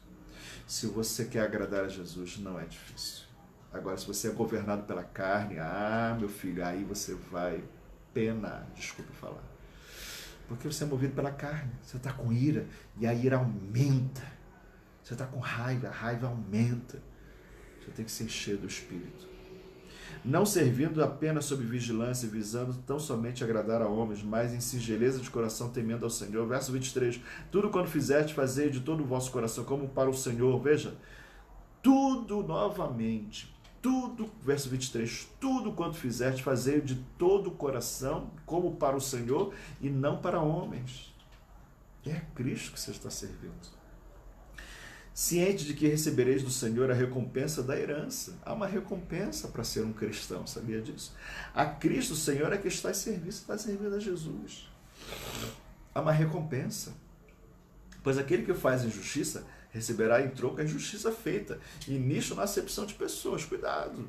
Se você quer agradar a Jesus, não é difícil. Agora, se você é governado pela carne, meu filho, aí você vai penar, desculpe falar. Porque você é movido pela carne, você está com ira, e a ira aumenta. Você está com raiva, a raiva aumenta. Você tem que se encher do Espírito. Não servindo apenas sob vigilância, visando tão somente agradar a homens, mas em singeleza de coração, temendo ao Senhor. Verso 23, tudo quando fizeste, fazei de todo o vosso coração, como para o Senhor. Veja, tudo novamente, tudo, verso 23, tudo quanto fizeste, fazei de todo o coração, como para o Senhor, e não para homens. É Cristo que você está servindo. Ciente de que recebereis do Senhor a recompensa da herança. Há uma recompensa para ser um cristão, sabia disso? A Cristo, o Senhor, é que está em serviço, está servindo a Jesus. Há uma recompensa. Pois aquele que faz injustiça receberá em troco a injustiça feita. E nisto não há acepção de pessoas. Cuidado.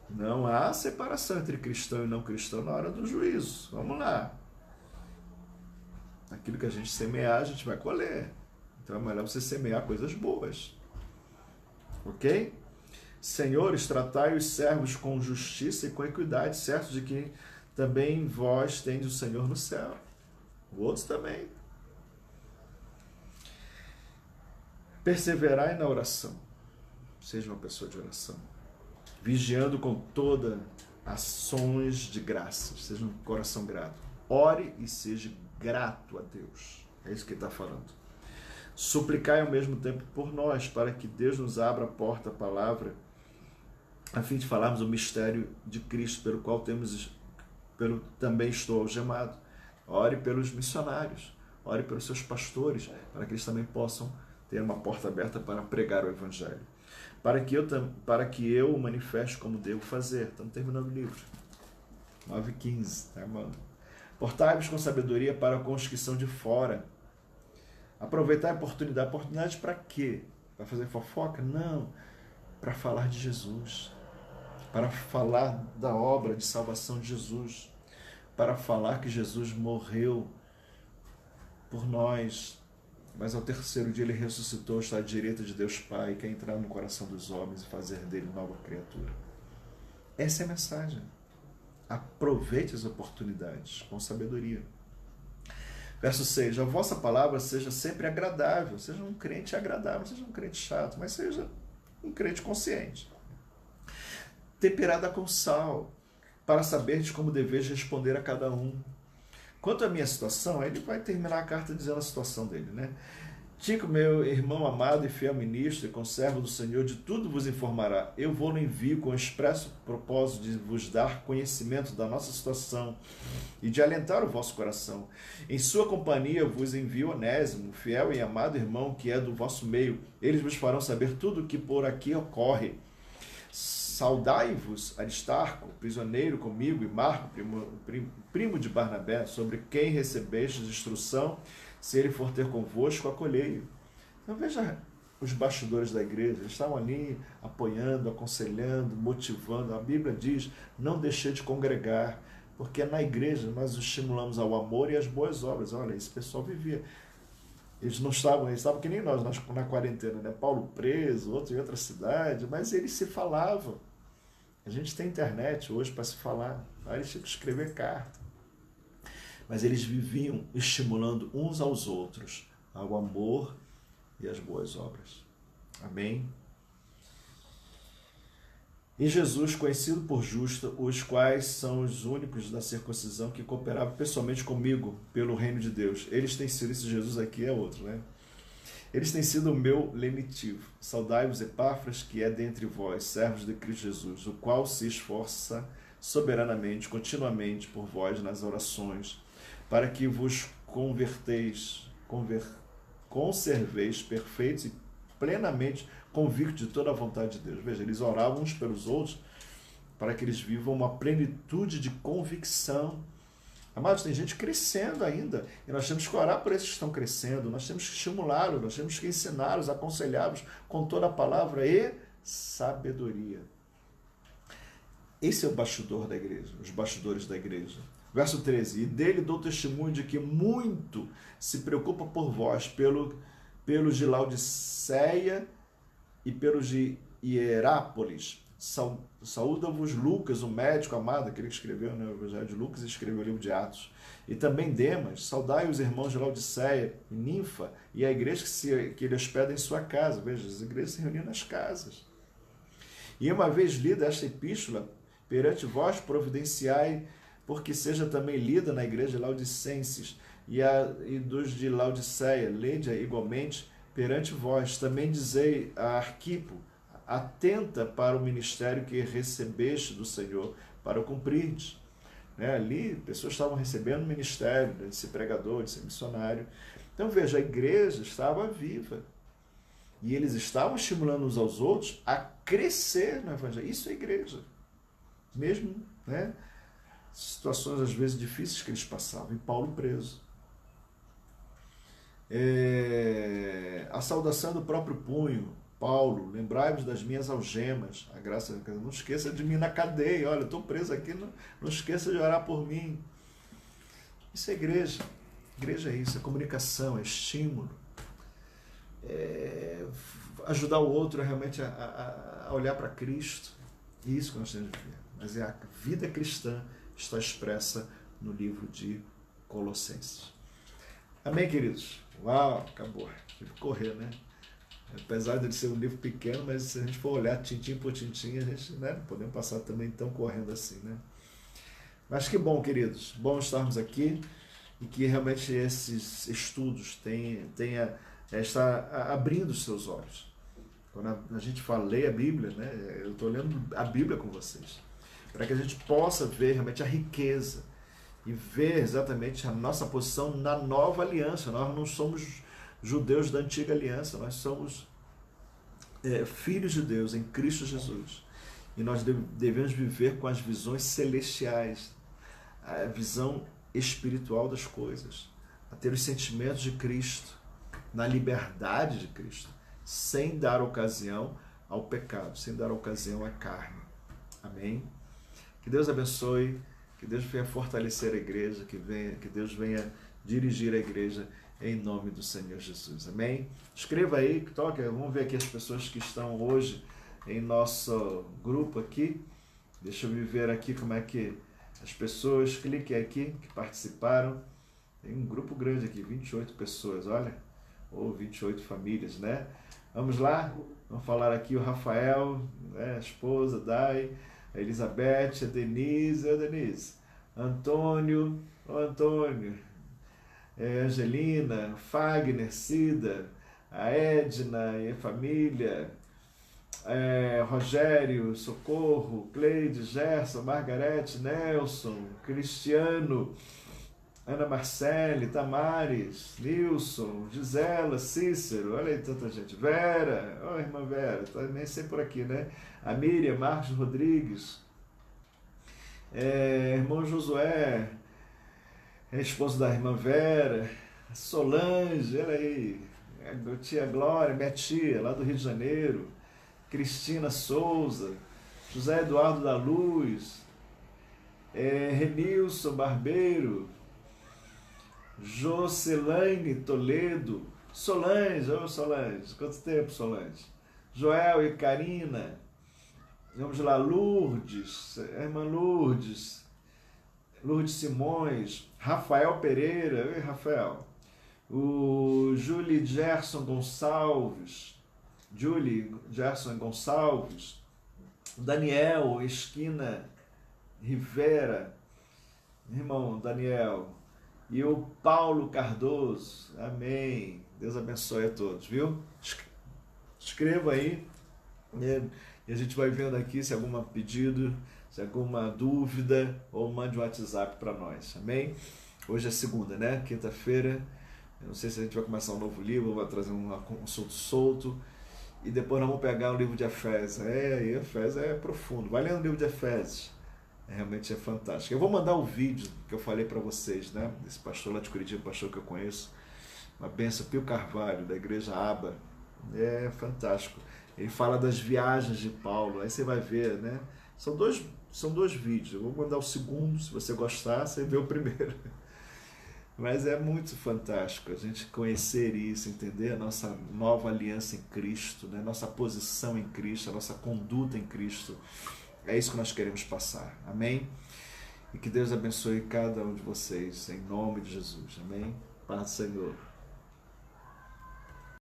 Não há separação entre cristão e não cristão na hora do juízo. Vamos lá. Aquilo que a gente semear, a gente vai colher. Então é melhor você semear coisas boas. Ok? Senhores, tratai os servos com justiça e com equidade, certo de que também vós tendes o Senhor no céu. Outros também. Perseverai na oração. Seja uma pessoa de oração. Vigiando com todas ações de graças. Seja um coração grato. Ore e seja grato a Deus. É isso que ele está falando. Suplicai ao mesmo tempo por nós, para que Deus nos abra a porta, a palavra, a fim de falarmos o mistério de Cristo, pelo qual também estou algemado. Ore pelos missionários, ore pelos seus pastores, para que eles também possam ter uma porta aberta para pregar o Evangelho. Para que eu o manifeste como devo fazer. Estamos terminando o livro. 9:15, tá, mano? Portai-vos com sabedoria para com os que são de fora. Aproveitar a oportunidade. Oportunidade para quê? Para fazer fofoca? Não. Para falar de Jesus. Para falar da obra de salvação de Jesus. Para falar que Jesus morreu por nós, mas ao terceiro dia ele ressuscitou, está à direita de Deus Pai, quer entrar no coração dos homens e fazer dele nova criatura. Essa é a mensagem. Aproveite as oportunidades com sabedoria. Verso 6, a vossa palavra seja sempre agradável, seja um crente agradável, não seja um crente chato, mas seja um crente consciente. Temperada com sal, para saberdes como deveis responder a cada um. Quanto à minha situação, ele vai terminar a carta dizendo a situação dele, né? Tico, meu irmão amado e fiel ministro e conservo do Senhor, de tudo vos informará. Eu vou-lo envio com o expresso propósito de vos dar conhecimento da nossa situação e de alentar o vosso coração. Em sua companhia vos envio Onésimo, fiel e amado irmão que é do vosso meio. Eles vos farão saber tudo o que por aqui ocorre. Saudai-vos, Aristarco, prisioneiro comigo, e Marco, primo de Barnabé, sobre quem recebestes instrução. Se ele for ter convosco, acolhei-o. Então veja os bastidores da igreja, eles estavam ali apoiando, aconselhando, motivando. A Bíblia diz, não deixei de congregar, porque na igreja nós estimulamos ao amor e às boas obras. Olha, esse pessoal vivia. Eles estavam que nem nós na quarentena, né? Paulo preso, outro em outra cidade, mas eles se falavam. A gente tem internet hoje para se falar, eles tinham que escrever carta. Mas eles viviam estimulando uns aos outros ao amor e às boas obras. Amém? E Jesus, conhecido por justo, os quais são os únicos da circuncisão que cooperavam pessoalmente comigo pelo reino de Deus. Eles têm sido, esse Jesus aqui é outro, né? Eles têm sido o meu lenitivo. Saudai-vos, Epáfras, que é dentre vós, servos de Cristo Jesus, o qual se esforça soberanamente, continuamente por vós nas orações, para que vos conserveis perfeitos e plenamente convictos de toda a vontade de Deus. Veja, eles oravam uns pelos outros para que eles vivam uma plenitude de convicção. Amados, tem gente crescendo ainda, e nós temos que orar por esses que estão crescendo, nós temos que estimulá-los, nós temos que ensiná-los, aconselhá-los com toda a palavra e sabedoria. Esse é o bastidor da igreja, os bastidores da igreja. Verso 13, e dele dou testemunho de que muito se preocupa por vós, pelos de Laodiceia e pelos de Hierápolis. Saúda-vos Lucas, o médico amado, aquele que escreveu, né, o Evangelho de Lucas, e escreveu o livro de Atos. E também Demas, saudai os irmãos de Laodiceia e Ninfa, e a igreja que ele hospeda em sua casa. Veja, as igrejas se reuniam nas casas. E uma vez lida esta epístola, perante vós providenciai, porque seja também lida na igreja de Laodicenses e dos de Laodiceia, lede-a igualmente perante vós. Também dizei a Arquipo, atenta para o ministério que recebeste do Senhor, para o cumprirdes. Ali, pessoas estavam recebendo o ministério de ser pregador, de ser missionário. Então, veja, a igreja estava viva. E eles estavam estimulando uns aos outros a crescer no Evangelho. Isso é igreja. Mesmo, né? Situações, às vezes, difíceis que eles passavam. E Paulo preso. A saudação do próprio punho. Paulo, lembrai-vos das minhas algemas. A graça, não esqueça de mim na cadeia. Olha, eu estou preso aqui, não esqueça de orar por mim. Isso é igreja. Igreja é isso, é comunicação, é estímulo. Ajudar o outro realmente a olhar para Cristo. Isso que nós temos de ver. Mas a vida cristã está expressa no livro de Colossenses. Amém, queridos? Uau, acabou. Tive que correr, né? Apesar de ser um livro pequeno, mas se a gente for olhar tintim por tintim, a gente, né, não podemos passar também tão correndo assim, né? Mas que bom, queridos. Bom estarmos aqui e que realmente esses estudos está abrindo os seus olhos. Quando a gente fala, leia a Bíblia, né? Eu estou lendo a Bíblia com vocês, para que a gente possa ver realmente a riqueza e ver exatamente a nossa posição na nova aliança. Nós não somos judeus da antiga aliança, nós somos filhos de Deus em Cristo Jesus. E nós devemos viver com as visões celestiais, a visão espiritual das coisas, a ter os sentimentos de Cristo, na liberdade de Cristo, sem dar ocasião ao pecado, sem dar ocasião à carne. Amém? Que Deus abençoe, que Deus venha fortalecer a igreja, que Deus venha dirigir a igreja em nome do Senhor Jesus. Amém? Escreva aí, toque, vamos ver aqui as pessoas que estão hoje em nosso grupo aqui. Deixa eu ver aqui como é que as pessoas, cliquem aqui, que participaram. Tem um grupo grande aqui, 28 pessoas, olha. Ou 28 famílias, né? Vamos lá? Vamos falar aqui o Rafael, né, a esposa, Dai, a Elizabeth, a Denise, Antônio, o Antônio, Angelina, Fagner, Cida, a Edna e a família, Rogério, Socorro, Cleide, Gerson, Margarete, Nelson, Cristiano, Ana Marcele, Tamares, Nilson, Gisela, Cícero, olha aí tanta gente, Vera, oh, irmã Vera, tá nem sempre por aqui, né? A Miriam, Marcos Rodrigues, irmão Josué, esposo da irmã Vera, Solange, olha aí, a tia Glória, minha tia, lá do Rio de Janeiro, Cristina Souza, José Eduardo da Luz, Renilson Barbeiro, Jocelaine Toledo, Solange, ô Solange, quanto tempo, Solange? Joel e Karina, vamos lá, Lourdes, irmã Lourdes Simões, Rafael Pereira, oi Rafael, o Julie Gerson Gonçalves, Daniel Esquina Rivera, irmão Daniel, e o Paulo Cardoso, amém, Deus abençoe a todos, viu? Escreva aí, né? E a gente vai vendo aqui se algum pedido, se alguma dúvida, ou mande um WhatsApp para nós, amém? Hoje é segunda, né? Quinta-feira, eu não sei se a gente vai começar um novo livro, vai trazer um assunto solto, e depois nós vamos pegar o livro de Efésios, Efésios é profundo, vai lendo o livro de Efésios, realmente é fantástico. Eu vou mandar o vídeo que eu falei para vocês, né? Esse pastor lá de Curitiba, pastor que eu conheço, uma benção, Pio Carvalho, da igreja Aba, é fantástico. Ele fala das viagens de Paulo, aí você vai ver, né? São dois vídeos, eu vou mandar o segundo, se você gostar, você vê o primeiro. Mas é muito fantástico a gente conhecer isso, entender a nossa nova aliança em Cristo, né? Nossa posição em Cristo, a nossa conduta em Cristo. É isso que nós queremos passar, amém? E que Deus abençoe cada um de vocês, em nome de Jesus, amém? Paz do Senhor.